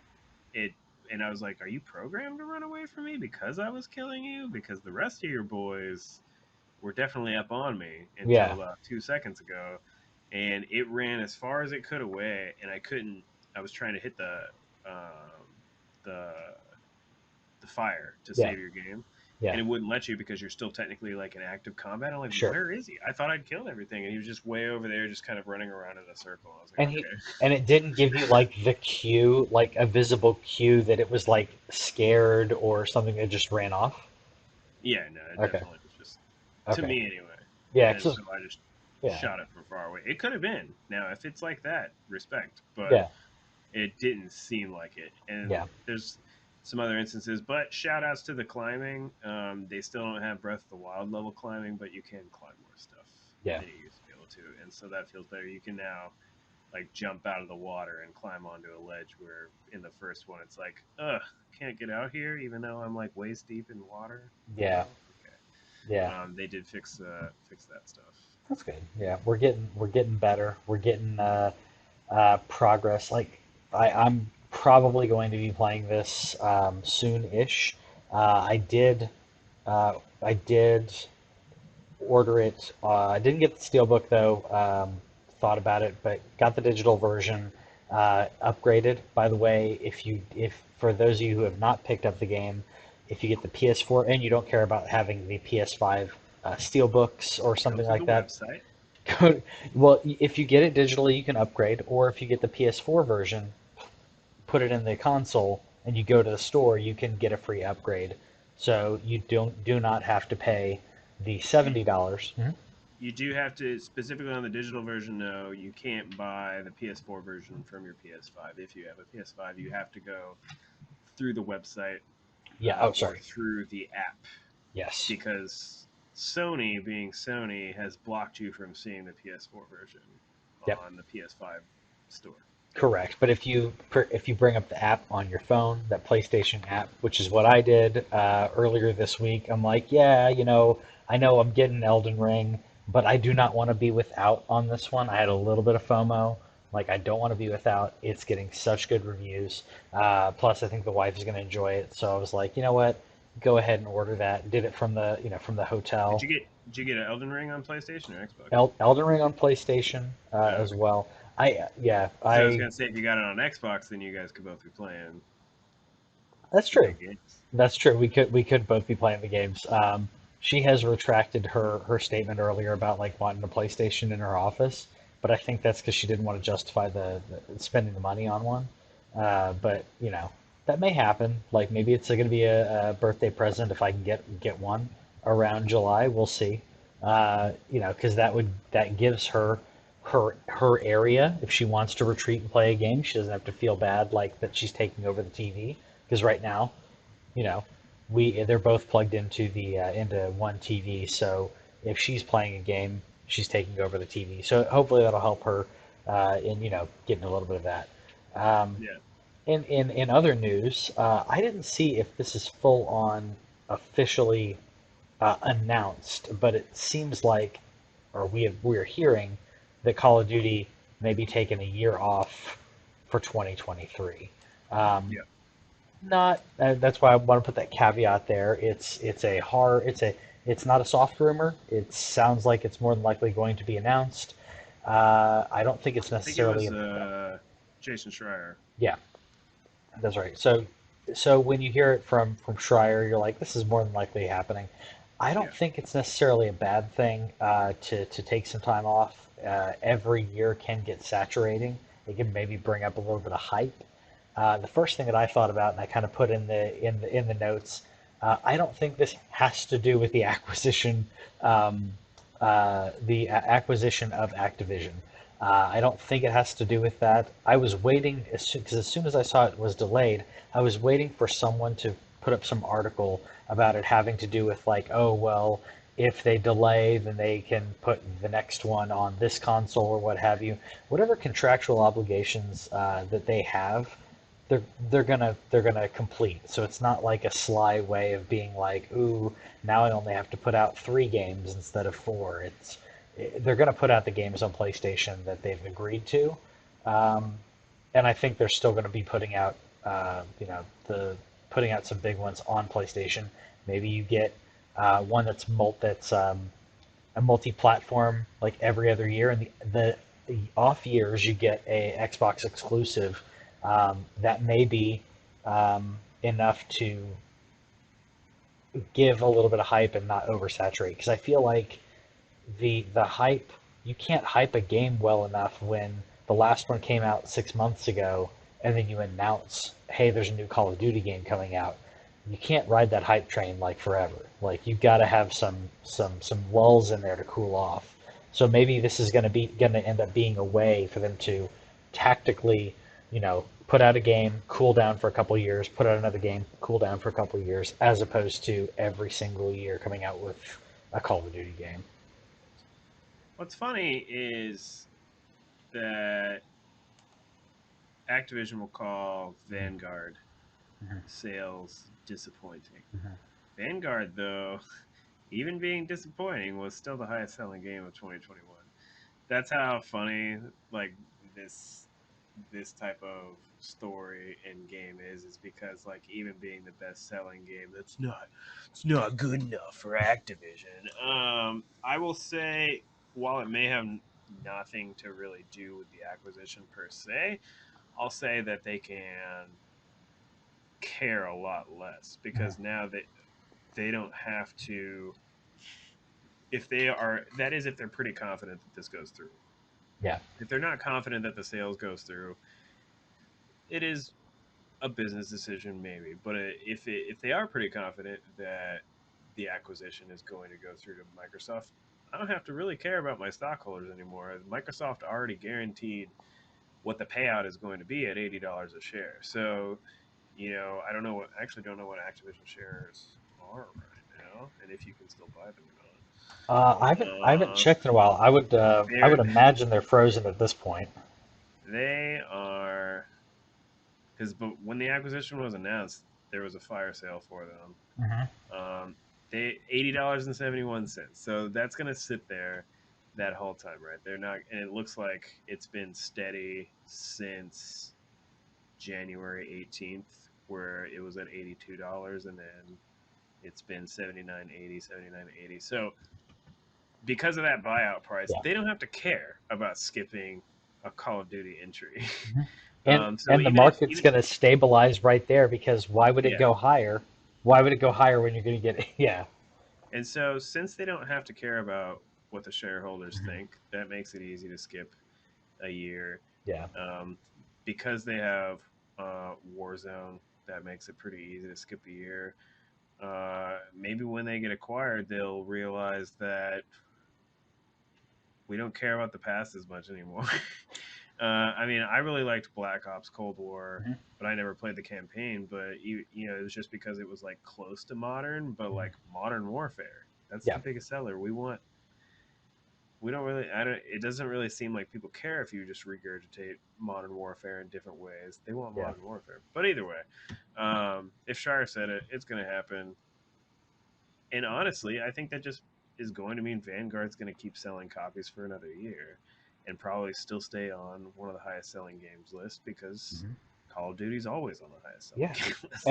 S2: It and I was like, "Are you programmed to run away from me because I was killing you? Because the rest of your boys were definitely up on me
S1: yeah,
S2: until 2 seconds ago, and it ran as far as it could away, and I couldn't. I was trying to hit the the fire to
S1: yeah,
S2: save your game,
S1: yeah,
S2: and it wouldn't let you because you're still technically like in active combat. I'm like,
S1: sure.
S2: where is he? I thought I'd killed everything, and he was just way over there, just kind of running around in a circle. I was like,
S1: And he,
S2: okay,
S1: and it didn't give you like the cue, like a visible cue that it was like scared or something that just ran off.
S2: yeah, no, it
S1: Okay,
S2: definitely was just to
S1: okay,
S2: me anyway.
S1: yeah,
S2: And so I just
S1: yeah,
S2: shot it from far away. It could have been. Now, if it's like that, respect, but
S1: yeah,
S2: it didn't seem like it. And
S1: yeah,
S2: there's some other instances, but shout outs to the climbing. They still don't have Breath of the Wild level climbing, but you can climb more stuff
S1: yeah,
S2: than you used to be able to. And so that feels better. You can now like jump out of the water and climb onto a ledge where in the first one it's like, ugh, can't get out here even though I'm like waist deep in water, you
S1: yeah,
S2: know? Okay.
S1: yeah.
S2: They did fix that stuff.
S1: That's good. Yeah, we're getting better. We're getting progress. Like I'm probably going to be playing this soon-ish. I did order it. I didn't get the steelbook though. Thought about it, but got the digital version. Upgraded, by the way. If for those of you who have not picked up the game, if you get the PS4 and you don't care about having the PS5 steelbooks or
S2: Go
S1: something
S2: through
S1: like
S2: the
S1: that,
S2: website.
S1: well, if you get it digitally, you can upgrade, or if you get the PS4 version, put it in the console, and you go to the store, you can get a free upgrade. So you do not have to pay the
S2: You
S1: $70.
S2: you do have to specifically on the digital version. No, you can't buy the PS4 version from your PS5. If you have a PS5, you have to go through the website
S1: Yeah. Oh,
S2: or
S1: sorry.
S2: through the app
S1: Yes.
S2: because Sony, being Sony, has blocked you from seeing the PS4 version
S1: Yep.
S2: on the PS5 store.
S1: Correct. But if you bring up the app on your phone, that PlayStation app, which is what I did earlier this week, I'm like, yeah, I know I'm getting Elden Ring, but I do not want to be without on this one. I had a little bit of FOMO. Like, I don't want to be without. It's getting such good reviews. Plus, I think the wife is going to enjoy it. So I was like, you know what? Go ahead and order that. Did it from the hotel.
S2: Did you get an Elden Ring on PlayStation or Xbox?
S1: Elden Ring on PlayStation
S2: Oh,
S1: as
S2: okay.
S1: well. Yeah,
S2: So I was gonna say if you got it on Xbox, then you guys could both be playing
S1: that's
S2: the
S1: true.
S2: big games.
S1: That's true. We could both be playing the games. She has retracted her statement earlier about like wanting a PlayStation in her office, but I think that's because she didn't want to justify the spending the money on one. But that may happen. Like maybe it's going to be a birthday present if I can get one around July. We'll see. Because that gives her area if she wants to retreat and play a game. She doesn't have to feel bad like that she's taking over the TV. Because right now you know, they're both plugged into one TV. So if she's playing a game, she's taking over the TV. So hopefully that'll help her in getting a little bit of that. Um,
S2: Yeah.
S1: in other news, I didn't see if this is full on officially announced, but it seems like, or we're hearing that Call of Duty may be taking a year off for 2023. Um,
S2: Yeah.
S1: not that's why I want to put that caveat there. It's not a soft rumor. It sounds like it's more than likely going to be announced. I don't think it's
S2: I think it
S1: necessarily
S2: was
S1: a
S2: Jason Schreier.
S1: yeah. That's right. So when you hear it from Schreier, you're like, this is more than likely happening. I don't
S2: Yeah.
S1: think it's necessarily a bad thing to take some time off. Every year can get saturating. It can maybe bring up a little bit of hype. The first thing that I thought about, and I kind of put in the notes, I don't think this has to do with the acquisition, um, acquisition of Activision. I don't think it has to do with that. I was waiting because as soon as I saw it was delayed, I was waiting for someone to put up some article about it having to do with like, oh well, if they delay, then they can put the next one on this console or what have you. Whatever contractual obligations that they have, they're they're gonna complete. So it's not like a sly way of being like, ooh, now I only have to put out 3 games instead of 4. They're gonna put out the games on PlayStation that they've agreed to, um, and I think they're still gonna be putting out, the putting out some big ones on PlayStation. Maybe you get one that's a multi-platform like every other year, and the off years you get a Xbox exclusive that may be enough to give a little bit of hype and not oversaturate. Because I feel like the hype you can't hype a game well enough when the last one came out 6 months ago, and then you announce, hey, there's a new Call of Duty game coming out. You can't ride that hype train like forever. Like you've got to have some lulls in there to cool off. So maybe this is going to end up being a way for them to tactically, put out a game, cool down for a couple years, put out another game, cool down for a couple years, as opposed to every single year coming out with a Call of Duty game.
S2: What's funny is that Activision will call Vanguard
S1: Mhm,
S2: sales disappointing.
S1: mhm.
S2: Vanguard, though, even being disappointing, was still the highest selling game of 2021. That's how funny like this this type of story and game is because like even being the best selling game, it's not good enough for Activision. I will say while it may have nothing to really do with the acquisition per se, I'll say that they can care a lot less because
S1: Mhm.
S2: now they don't have to, if they are, that is if they're pretty confident that this goes through.
S1: Yeah,
S2: If they're not confident that the sales goes through, it is a business decision maybe. But if they are pretty confident that the acquisition is going to go through to Microsoft, I don't have to really care about my stockholders anymore. Microsoft already guaranteed what the payout is going to be at $80 a share. So, I don't know what, I actually don't know what Activision shares are right now, and if you can still buy them
S1: I haven't
S2: or not.
S1: checked in a while. I would
S2: They're
S1: imagine they're frozen at this point.
S2: they are, because but when the acquisition was announced, there was a fire sale for them.
S1: Hmm.
S2: Um, they $80.71. So that's gonna sit there that whole time, right? They're not, and it looks like it's been steady since January 18th, where it was at $82, and then it's been 79.80, 79.80. So because of that buyout price,
S1: Yeah.
S2: they don't have to care about skipping a Call of Duty entry.
S1: Hmm. And
S2: So
S1: and the
S2: even if
S1: market's
S2: even
S1: going to stabilize right there because why would it
S2: yeah,
S1: go higher? Why would it go higher when you're going to get yeah.
S2: and so since they don't have to care about what the shareholders
S1: Mhm.
S2: think, that makes it easy to skip a year.
S1: Yeah.
S2: Um, because they have Warzone, that makes it pretty easy to skip a year. Maybe when they get acquired, they'll realize that we don't care about the past as much anymore. I mean, I really liked Black Ops Cold War,
S1: Hmm.
S2: but I never played the campaign. But it was just because it was like close to modern, but
S1: Hmm.
S2: like Modern Warfare. That's
S1: Yeah.
S2: the biggest seller. We don't really. I don't. It doesn't really seem like people care if you just regurgitate Modern Warfare in different ways. They want
S1: Yeah.
S2: Modern Warfare. But either way, if Shire said it, it's going to happen. And honestly, I think that just is going to mean Vanguard's going to keep selling copies for another year and probably still stay on one of the highest selling games list because
S1: Hmm.
S2: Call of Duty's always on the highest selling
S1: Yeah,
S2: game list.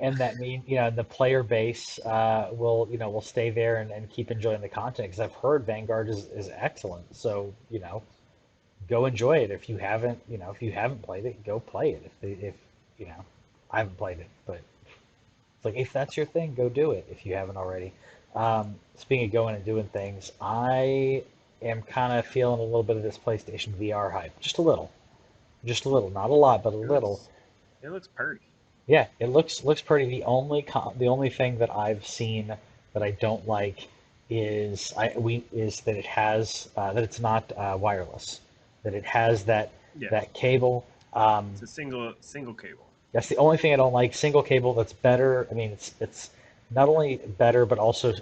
S1: and that mean the player base will will stay there and keep enjoying the content because I've heard Vanguard is excellent. So go enjoy it if you haven't if you haven't played it, go play it. If I haven't played it, but it's like if that's your thing, go do it if you haven't already. Speaking of going and doing things, I am kind of feeling a little bit of this PlayStation VR hype, just a little, not a lot, but a
S2: It
S1: little.
S2: looks it looks pretty.
S1: Yeah, it looks pretty. The only thing that I've seen that I don't like is that it has that it's not wireless, that it has
S2: Yeah,
S1: that cable. Um,
S2: it's a single cable.
S1: that's the only thing I don't like. Single cable that's better. I mean, it's not only better but also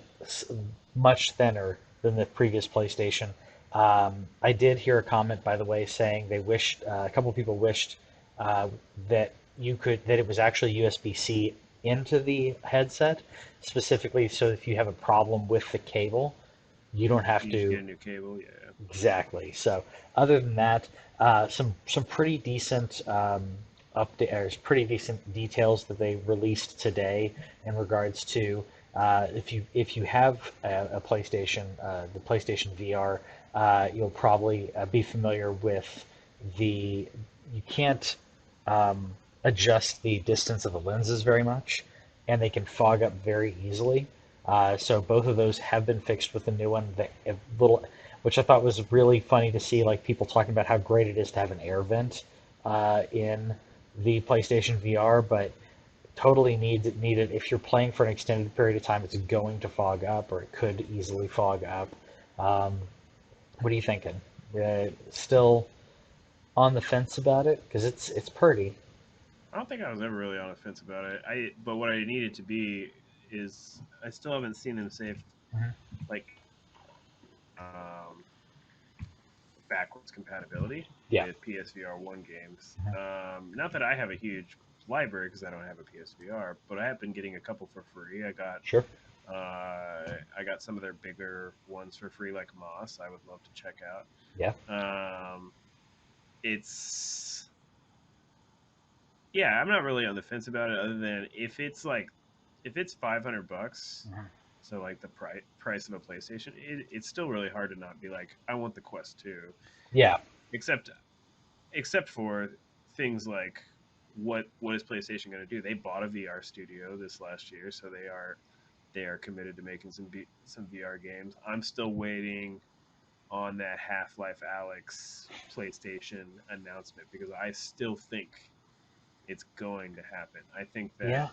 S1: much thinner than the previous PlayStation. I did hear a comment, by the way, saying they wished a couple of people wished uh, that that it was actually USB-C into the headset, specifically so if you have a problem with the cable, you don't have
S2: You just
S1: to.
S2: get a new cable. Yeah,
S1: Exactly. So other than that, some pretty decent update or pretty decent details that they released today in regards to if you have a PlayStation, the PlayStation VR, you'll probably be familiar with the you can't um, adjust the distance of the lenses very much, and they can fog up very easily. So both of those have been fixed with the new one. The a little, which I thought was really funny to see, like people talking about how great it is to have an air vent in the PlayStation VR, but totally needed if you're playing for an extended period of time. It's going to fog up, or it could easily fog up. Um, what are you thinking? Still on the fence about it because it's pretty.
S2: I don't think I was ever really on the fence about it. But what I needed to be is I still haven't seen them say
S1: Mhm.
S2: like um, backwards compatibility
S1: Yeah,
S2: with PSVR one games.
S1: mhm.
S2: Not that I have a huge library because I don't have a PSVR, but I have been getting a couple for free.
S1: Sure.
S2: I got some of their bigger ones for free, like Moss. I would love to check out.
S1: Yeah,
S2: Um, it's Yeah, I'm not really on the fence about it, other than if it's $500,
S1: mhm.
S2: so like the price of a PlayStation, it's still really hard to not be like, I want the Quest 2.
S1: Yeah,
S2: Except except for things like what is PlayStation going to do? They bought a VR studio this last year, so they are committed to making some VR games. I'm still waiting on that Half-Life Alex PlayStation announcement because I still think it's going to happen. I think that
S1: yeah.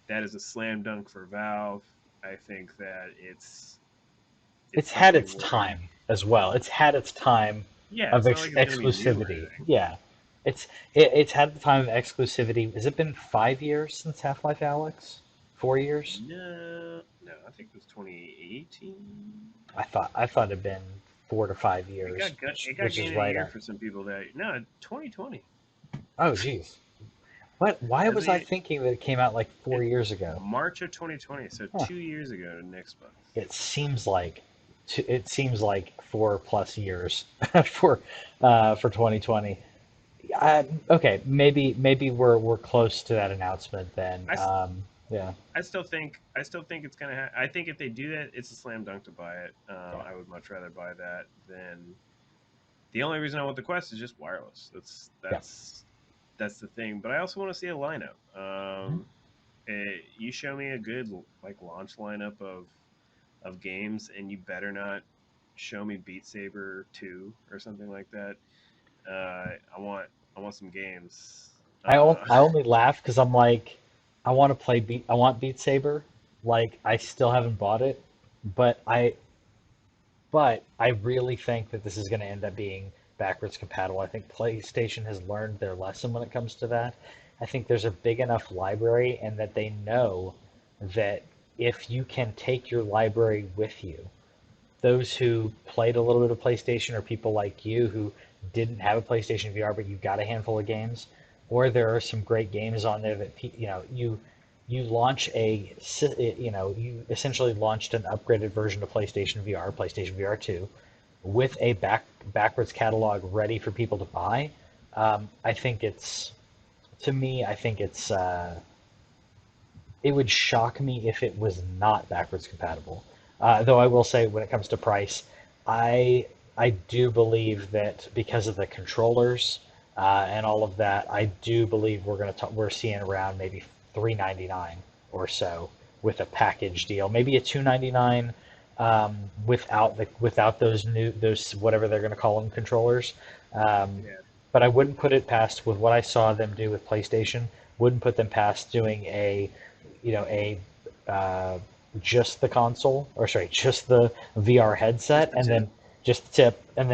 S2: that is a slam dunk for Valve. I think that it's
S1: It's had
S2: something
S1: its
S2: where
S1: time as well. It's had its time
S2: yeah,
S1: of
S2: it's not like it's going to be new or
S1: exclusivity.
S2: anything.
S1: Yeah, it's had the time of exclusivity. Has it been 5 years since Half-Life Alyx? 4 years?
S2: No, no, I think it was 2018.
S1: I thought it'd been 4 to 5 years,
S2: It got
S1: which is
S2: game of the
S1: right
S2: year
S1: at.
S2: for some people that no 2020.
S1: Oh, geez. What? Why
S2: That's
S1: was I thinking that it came out like four
S2: it
S1: years ago?
S2: March of 2020. So
S1: Huh.
S2: 2 years ago next month.
S1: It seems like it seems like 4 plus years for 2020. Okay, maybe we're close to that announcement then.
S2: I
S1: Yeah,
S2: I still think it's gonna. I think if they do that, it's a slam dunk to buy it.
S1: yeah,
S2: I would much rather buy that than the only reason I want the Quest is just wireless.
S1: yeah.
S2: That's the thing. But I also want to see a lineup.
S1: Mhm.
S2: You show me a good like launch lineup of games, and you better not show me Beat Saber 2 or something like that. I want some games.
S1: I only laugh because I'm like, I want Beat Saber. Like I still haven't bought it, but I really think that this is going to end up being backwards compatible. I think PlayStation has learned their lesson when it comes to that. I think there's a big enough library, and that they know that if you can take your library with you, those who played a little bit of PlayStation or people like you who didn't have a PlayStation VR but you got a handful of games, or there are some great games on there that you launch you essentially launched an upgraded version of PlayStation VR, PlayStation VR 2, with a backwards catalog ready for people to buy. I think it's to me, I think it would shock me if it was not backwards compatible. Though I will say, when it comes to price, I I do believe that because of the controllers and all of that, I do believe we're seeing around maybe 399 or so with a package deal, maybe a 299 without those whatever they're going to call them controllers. Um,
S2: Yeah,
S1: but I wouldn't put it past with what I saw them do with PlayStation. Wouldn't put them past doing a uh, just the console, or sorry, just the VR
S2: just
S1: headset,
S2: the
S1: and
S2: tip.
S1: then just the tip, and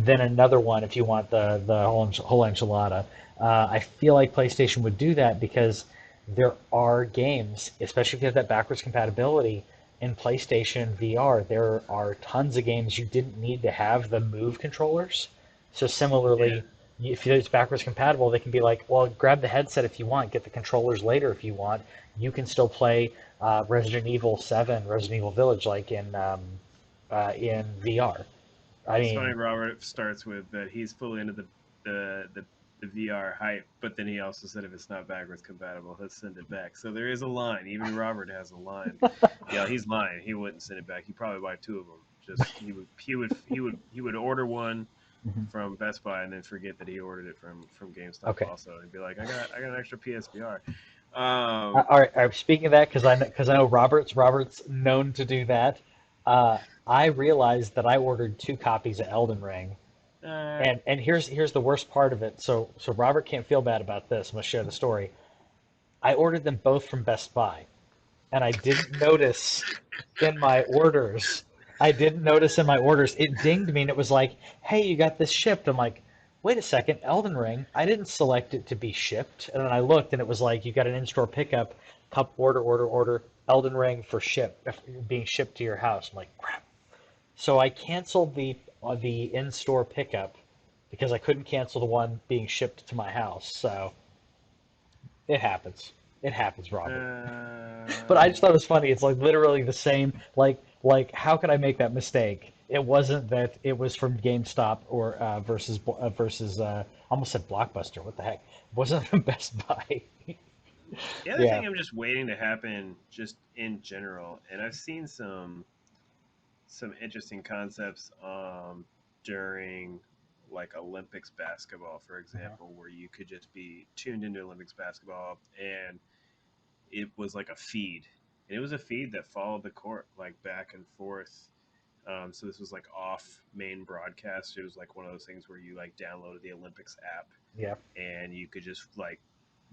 S1: then another one if you want the whole enchilada. I feel like PlayStation would do that because there are games, especially if you have that backwards compatibility in PlayStation VR. There are tons of games you didn't need to have the Move controllers. So
S2: Yeah,
S1: similarly, if it's backwards compatible, they can be like, well, grab the headset if you want, get the controllers later if you want. You can still play Resident Evil 7, Resident Evil Village, like in VR. I
S2: it's funny.
S1: mean,
S2: Robert starts with that he's fully into the VR hype, but then he also said if it's not backwards compatible, he'll send it back. So there is a line. Even Robert has a line. Yeah, he's lying. He wouldn't send it back. He'd probably buy two of them. Just he would order one
S1: mhm.
S2: from Best Buy and then forget that he ordered it from GameStop
S1: Okay.
S2: also and be like, I got an extra PSVR.
S1: All right. Speaking of that, because I know Robert's known to do that. Uh, I realized that I ordered two copies of Elden Ring,
S2: uh,
S1: and here's the worst part of it. So Robert can't feel bad about this. I'm gonna share the story. I ordered them both from Best Buy, and I didn't notice in my orders. I didn't notice in my orders. It dinged me and it was like, "Hey, you got this shipped." I'm like, "Wait a second, Elden Ring. I didn't select it to be shipped." And then I looked and it was like, "You got an in-store pickup, cup order, Elden Ring for being shipped to your house." I'm like, "Crap." So I canceled the in-store pickup because I couldn't cancel the one being shipped to my house. So it happens. It happens, Robert. But I just
S2: um,
S1: thought it was funny. It's like literally the same. Like how could I make that mistake? It wasn't that it was from GameStop or versus almost said Blockbuster. What the heck? It wasn't from Best Buy.
S2: the other
S1: Yeah.
S2: thing I'm just waiting to happen, just in general, and I've seen some interesting concepts during like Olympics basketball, for
S1: Mhm.
S2: example, where you could just be tuned into Olympics basketball and it was like a feed. And it was a feed that followed the court like back and forth. So this was like off main broadcast. It was like one of those things where you like downloaded the Olympics app
S1: Yeah.
S2: and you could just like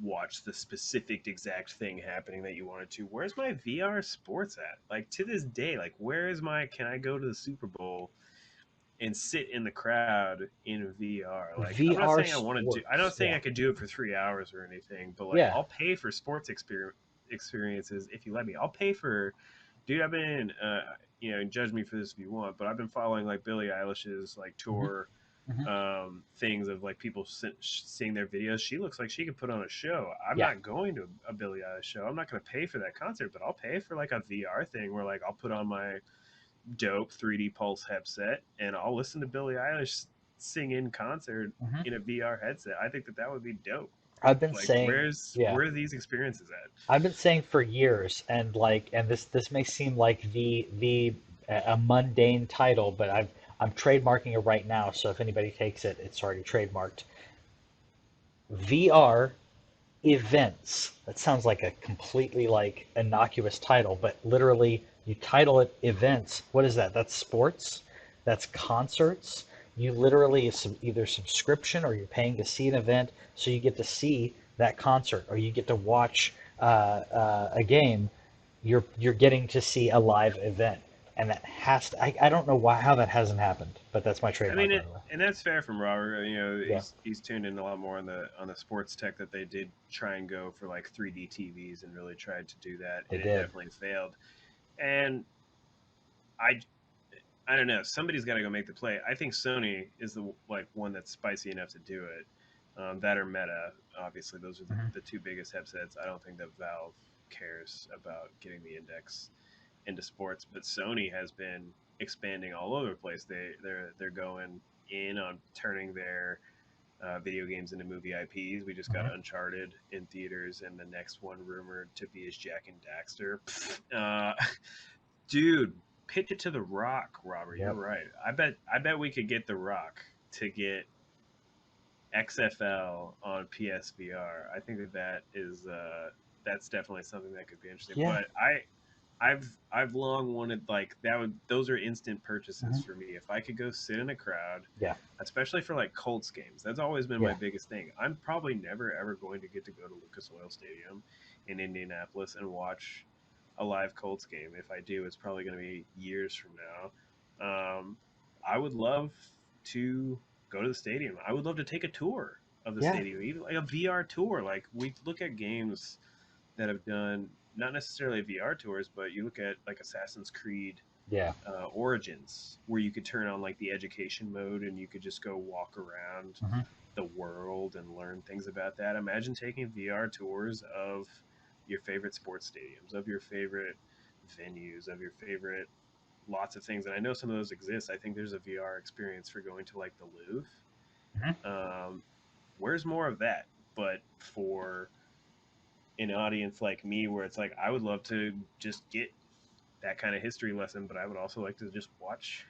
S2: watch the specific exact thing happening that you wanted to. Where's my VR sports at? Like to this day, like where is my can I go to the Super Bowl and sit in the crowd in VR? Like I'm not
S1: VR
S2: saying I want to do I'm not
S1: sports.
S2: saying
S1: Yeah.
S2: I could do it for 3 hours or anything, but like
S1: Yeah.
S2: I'll pay for sports experiences if you let me. I'll pay for dude, I've been judge me for this if you want, but I've been following like Billie Eilish's like
S1: Hmm.
S2: tour
S1: Hmm.
S2: things of like people seeing their videos. She looks like she could put on a show. I'm
S1: Yeah.
S2: not going to a Billie Eilish show. I'm not going to pay for that concert, but I'll pay for like a VR thing where like I'll put on my dope 3D Pulse headset and I'll listen to Billie Eilish sing in concert
S1: Hmm.
S2: in a VR headset. I think that that would be dope.
S1: I've been
S2: Like,
S1: saying. Yeah.
S2: where are these experiences at?
S1: I've been saying for years, and this may seem like the a mundane title, but I'm trademarking it right now. So if anybody takes it, it's already trademarked. VR events. That sounds like a completely like innocuous title, but literally you title it events. What is that? That's sports. That's concerts. You literally is either subscription or you're paying to see an event, so you get to see that concert or you get to watch a game. You're getting to see a live event, and that has to. I don't know why how that hasn't happened, but that's my
S2: I mean,
S1: trademark, by the way.
S2: and that's fair from Robert. You know,
S1: Yeah,
S2: he's tuned in a lot more on the sports tech that they did try and go for like 3D TVs and really tried to do that,
S1: they
S2: and it
S1: did.
S2: definitely failed. And I I don't know. Somebody's got to go make the play. I think Sony is the like one that's spicy enough to do it. That or Meta, obviously, those are
S1: Hmm.
S2: the two biggest headsets. I don't think that Valve cares about getting the index into sports, but Sony has been expanding all over the place. They're going in on turning their video games into movie IPs. We just got
S1: Mhm.
S2: Uncharted in theaters, and the next one rumored to be is Jack and Daxter. Dude, pitch it to The Rock, Robert. You're
S1: Yep.
S2: right. I bet we could get The Rock to get XFL on PSVR. I think that is that's definitely something that could be interesting.
S1: Yeah.
S2: But I've long wanted like that would those are instant purchases
S1: Mhm.
S2: for me. If I could go sit in a crowd,
S1: Yeah.
S2: especially for like Colts games, that's always been my
S1: Yeah.
S2: biggest thing. I'm probably never ever going to get to go to Lucas Oil Stadium in Indianapolis and watch a live Colts game. If I do, it's probably going to be years from now. I would love to go to the stadium. I would love to take a tour of the
S1: Yeah.
S2: stadium, even like a VR tour. Like we look at games that have done not necessarily VR tours, but you look at like Assassin's Creed
S1: Yeah.
S2: Origins, where you could turn on like the education mode and you could just go walk around
S1: Mhm.
S2: the world and learn things about that. Imagine taking VR tours of your favorite sports stadiums, of your favorite venues, of your favorite lots of things. And I know some of those exist. I think there's a VR experience for going to like the Louvre.
S1: Mhm.
S2: Where's more of that? But for an audience like me, where it's like I would love to just get that kind of history lesson, but I would also like to just watch.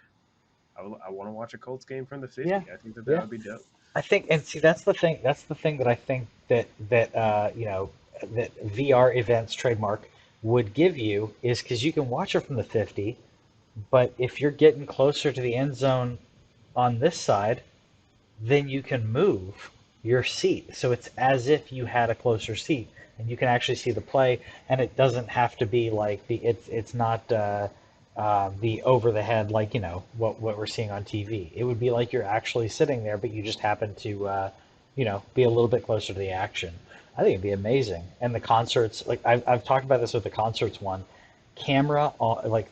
S2: I want to watch a Colts game from the
S1: Yeah.
S2: 50. I think that that
S1: Yeah.
S2: would be dope.
S1: I think, and see, that's the thing. That's the thing that I think that VR events trademark would give you is because you can watch it from the 50, but if you're getting closer to the end zone on this side, then you can move your seat. So it's as if you had a closer seat and you can actually see the play, and it doesn't have to be like it's not the over the head like what we're seeing on TV. It would be like you're actually sitting there, but you just happen to be a little bit closer to the action. I think it'd be amazing. And the concerts, like I've talked about this with the concerts one, camera like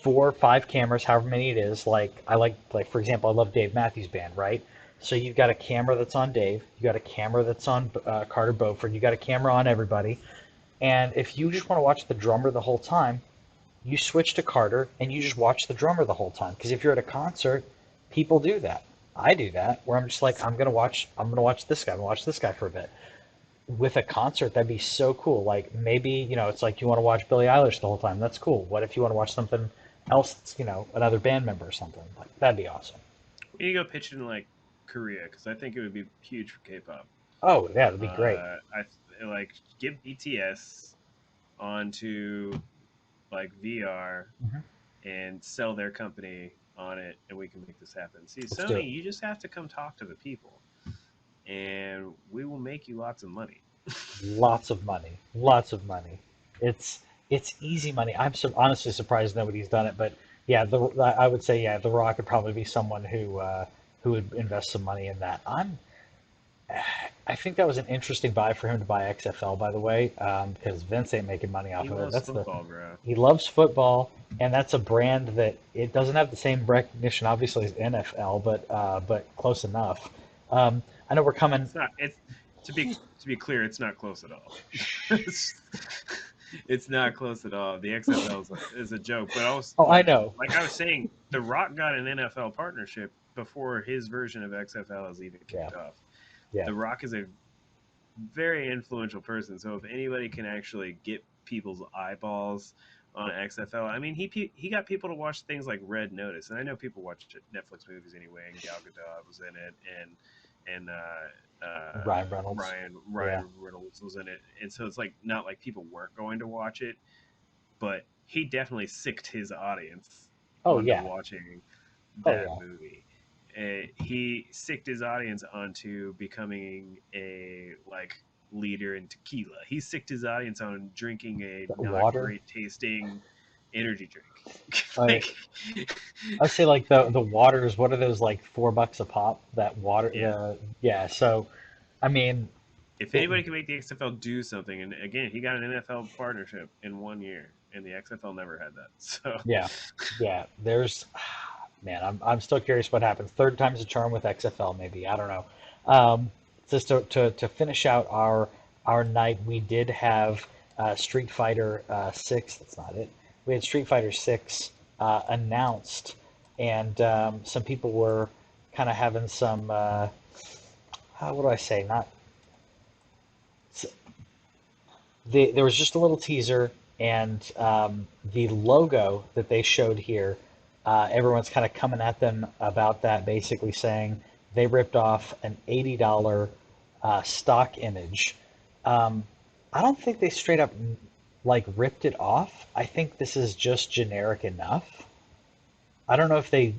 S1: 4 or 5 cameras, however many it is. Like I like for example, I love Dave Matthews Band, right? So you've got a camera that's on Dave, you got a camera that's on Carter Beauford, you got a camera on everybody, and if you just want to watch the drummer the whole time, you switch to Carter and you just watch the drummer the whole time. Because if you're at a concert, people do that. I do that where I'm just like I'm gonna watch this guy, I'm gonna watch this guy for a bit. With a concert, that'd be so cool. Like maybe it's like you want to watch Billie Eilish the whole time. That's cool. What if you want to watch something else? That's, another band member or something. Like that'd be awesome.
S2: You go pitch it in like Korea because I think it would be huge for K-pop.
S1: Oh yeah, that'd be great.
S2: I like get BTS onto like VR
S1: Hmm.
S2: and sell their company on it, and we can make this happen. See,
S1: Let's do
S2: Sony,
S1: it.
S2: you just have to come talk to the people, and we will make you lots of money.
S1: Lots of money. Lots of money. It's it's easy money. I'm honestly surprised nobody's done it, but yeah, I would say yeah, The Rock would probably be someone who would invest some money in that. I think that was an interesting buy for him to buy XFL, by the way, because Vince ain't making money
S2: He
S1: off of it.
S2: loves
S1: That's the
S2: football, bro.
S1: He loves football, and that's a brand that it doesn't have the same recognition, obviously, as NFL, but close enough. I know we're coming.
S2: It's not. It's to be clear, it's not close at all. it's, it's not close at all. The XFL is a joke, but also
S1: Oh, I know.
S2: like I was saying, The Rock got an NFL partnership before his version of XFL has even
S1: Yeah,
S2: kicked off.
S1: yeah.
S2: The Rock is a very influential person, so if anybody can actually get people's eyeballs on XFL, I mean, he got people to watch things like Red Notice, and I know people watch Netflix movies anyway, and Gal Gadot was in it, and
S1: Ryan Reynolds. Yeah.
S2: Ryan Reynolds was in it, and so it's like not like people weren't going to watch it, but he definitely sicked his audience
S1: Oh
S2: onto
S1: yeah.
S2: watching
S1: Oh
S2: that
S1: yeah.
S2: movie. He sicked his audience onto becoming a like leader in tequila. He sicked his audience on drinking a not
S1: Water.
S2: great tasting energy drink.
S1: I
S2: like,
S1: I'd say like the waters. What are those like $4 a pop? That water.
S2: yeah.
S1: Yeah. So I mean,
S2: If
S1: it,
S2: anybody can make the XFL do something, and again, he got an NFL partnership in 1 year, and the XFL never had that. So
S1: yeah, yeah. There's man. I'm still curious what happens. Third time's a charm with XFL. Maybe I don't know. Just to finish out our night, we did have Street Fighter 6. That's not it. We had Street Fighter 6 announced, and some people were kind of having some. what do I say? Not there was just a little teaser, and the logo that they showed here, everyone's kind of coming at them about that, basically saying they ripped off an $80 stock image. Um, I don't think they straight up like ripped it off. I think this is just generic enough. I don't know if they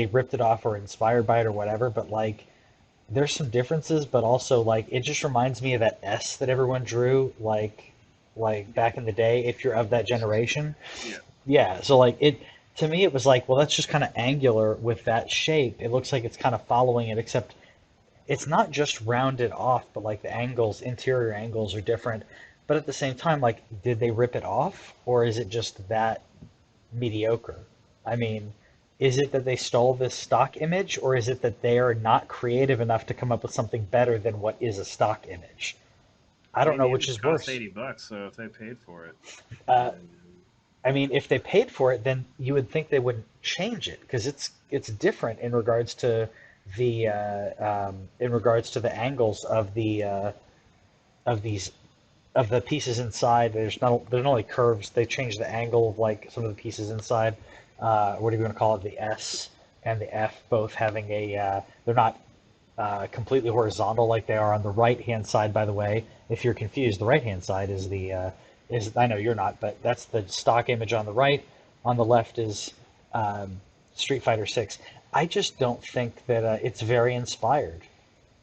S1: ripped it off or inspired by it or whatever, but like there's some differences, but also like it just reminds me of that S that everyone drew like back in the day, if you're of that generation.
S2: Yeah,
S1: Yeah, so like it to me it was like, well, that's just kind of angular with that shape. It looks like it's kind of following it, except it's not just rounded off, but like the angles, interior angles are different. But at the same time, like, did they rip it off, or is it just that mediocre? I mean, is it that they stole this stock image, or is it that they are not creative enough to come up with something better than what is a stock image? I
S2: I
S1: don't
S2: mean,
S1: know
S2: the
S1: which
S2: image
S1: is
S2: cost
S1: worse.
S2: $80, so if they paid for it,
S1: Uh,
S2: then
S1: I mean, if they paid for it, then you would think they would change it because it's different in regards to the angles of these of the pieces inside. There's not only curves. They changed the angle of like some of the pieces inside. What do you want to call it? The S and the F both having they're not completely horizontal like they are on the right hand side. By the way, if you're confused, the right hand side is I know you're not, but that's the stock image on the right. On the left is Street Fighter 6. I just don't think that it's very inspired.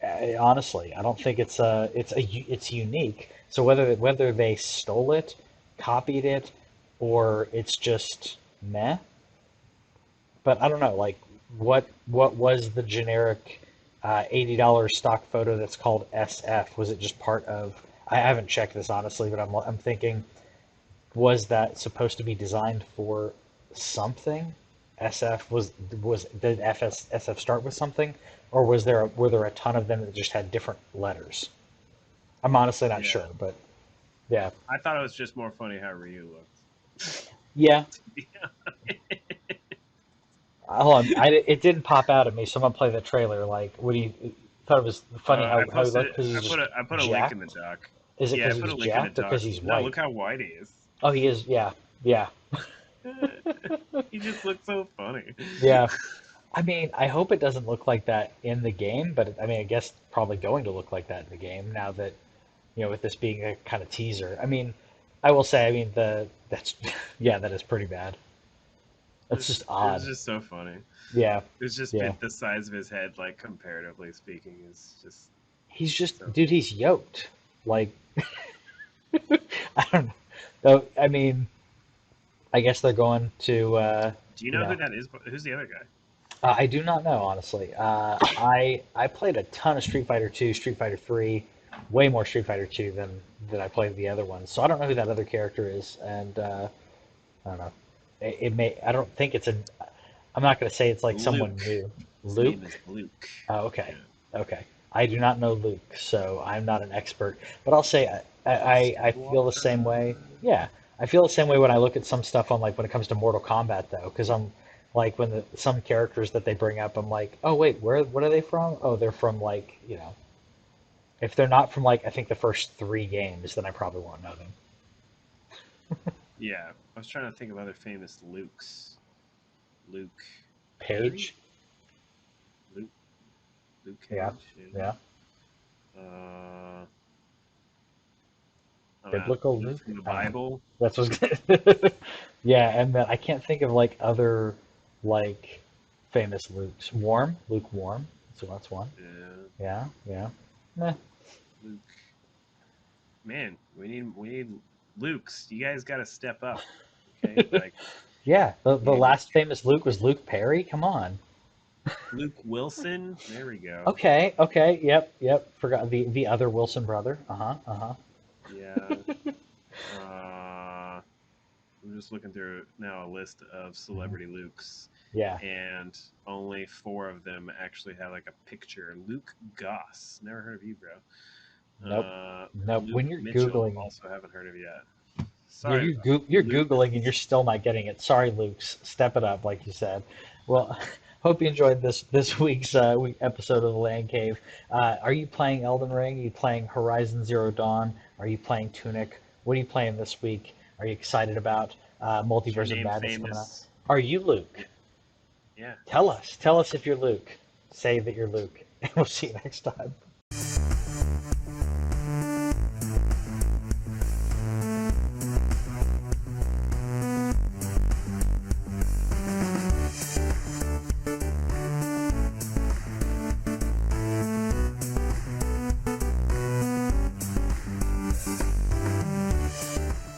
S1: Honestly, I don't think it's unique. So whether they stole it, copied it, or it's just meh, but I don't know. Like, what was the generic $80 stock photo that's called SF? Was it just part of? I haven't checked this honestly, but I'm thinking, was that supposed to be designed for something? SF was did SF start with something, or were there a ton of them that just had different letters? I'm honestly not
S2: yeah,
S1: sure, but yeah,
S2: I thought it was just more funny how Ryu looked.
S1: yeah.
S2: Yeah.
S1: Hold on, it didn't pop out at me, so I'm gonna play the trailer. Like, what do you thought it was funny how he looked because he's just
S2: I put a link in the
S1: jacked?
S2: doc.
S1: Is it
S2: Yeah, I
S1: because
S2: put
S1: he's
S2: a link in the
S1: jacked or because
S2: doc.
S1: he's
S2: No,
S1: white?
S2: look how white he is.
S1: Oh, he is. Yeah, yeah,
S2: He just looks so funny.
S1: yeah. I mean, I hope it doesn't look like that in the game, but I mean, I guess probably going to look like that in the game now that with this being a kind of teaser. I mean, I will say, I mean, that's yeah, that is pretty bad. That's just
S2: It
S1: odd.
S2: was just so funny.
S1: Yeah,
S2: It's just
S1: yeah.
S2: the size of his head, like comparatively speaking, is just
S1: He's just,
S2: so
S1: dude, he's yoked. Like, I don't know. Though, I mean, I guess they're going to,
S2: do you
S1: you
S2: know who
S1: know,
S2: that is? Who's the other guy?
S1: I do not know, honestly. I played a ton of Street Fighter 2, Street Fighter 3, way more Street Fighter 2 than I played the other ones. So I don't know who that other character is, and I don't know. It may. I don't think it's an. I'm not going to say it's like someone
S2: Luke.
S1: new.
S2: His name
S1: Luke?
S2: is Luke.
S1: Oh, okay.
S2: Yeah.
S1: Okay. I do not know Luke, so I'm not an expert. But I'll say I feel the same way.
S2: Skywalker.
S1: Yeah, I feel the same way when I look at some stuff on like when it comes to Mortal Kombat though, because I'm like when some characters that they bring up, I'm like, oh wait, what are they from? Oh, they're from like if they're not from like I think the first three games, then I probably won't know them.
S2: Yeah, I was trying to think of other famous Lukes. Luke Perry,
S1: Page,
S2: Luke Luke
S1: yeah,
S2: Cage.
S1: yeah,
S2: Yeah. I don't know.
S1: biblical
S2: Luke
S1: Luke.
S2: from the
S1: I don't know.
S2: Bible.
S1: That's what's yeah, and then I can't think of like other like famous Lukes. Warm, Luke Warm. So that's one.
S2: Yeah,
S1: Yeah, yeah. Meh.
S2: Luke. Man, we need Lukes. You guys got to step up. Okay, like
S1: Yeah, the
S2: we need
S1: last famous Luke was Luke Perry. Come on.
S2: Luke Wilson. There we go.
S1: Okay, okay. Yep, yep. Forgot the other Wilson brother. Uh-huh, uh-huh.
S2: Yeah. I'm just looking through now a list of
S1: Mhm.
S2: celebrity Lukes,
S1: Yeah.
S2: and only four of them actually have like a picture. Luke Goss. Never heard of you, bro.
S1: Nope. Nope.
S2: Luke
S1: When you're
S2: Mitchell.
S1: Googling,
S2: Also haven't heard of yet. Sorry,
S1: you're
S2: Luke.
S1: Googling and you're still not getting it. Sorry, Luke's. Step it up, like you said. Well, Hope you enjoyed this week's episode of the Land Cave. Are you playing Elden Ring? Are you playing Horizon Zero Dawn? Are you playing Tunic? What are you playing this week? Are you excited about
S2: Is your
S1: Multiverse of
S2: name
S1: Madness coming out?
S2: famous?
S1: Are you Luke?
S2: Yeah.
S1: Tell us. Tell us if you're Luke. Say that you're Luke, and we'll see you next time.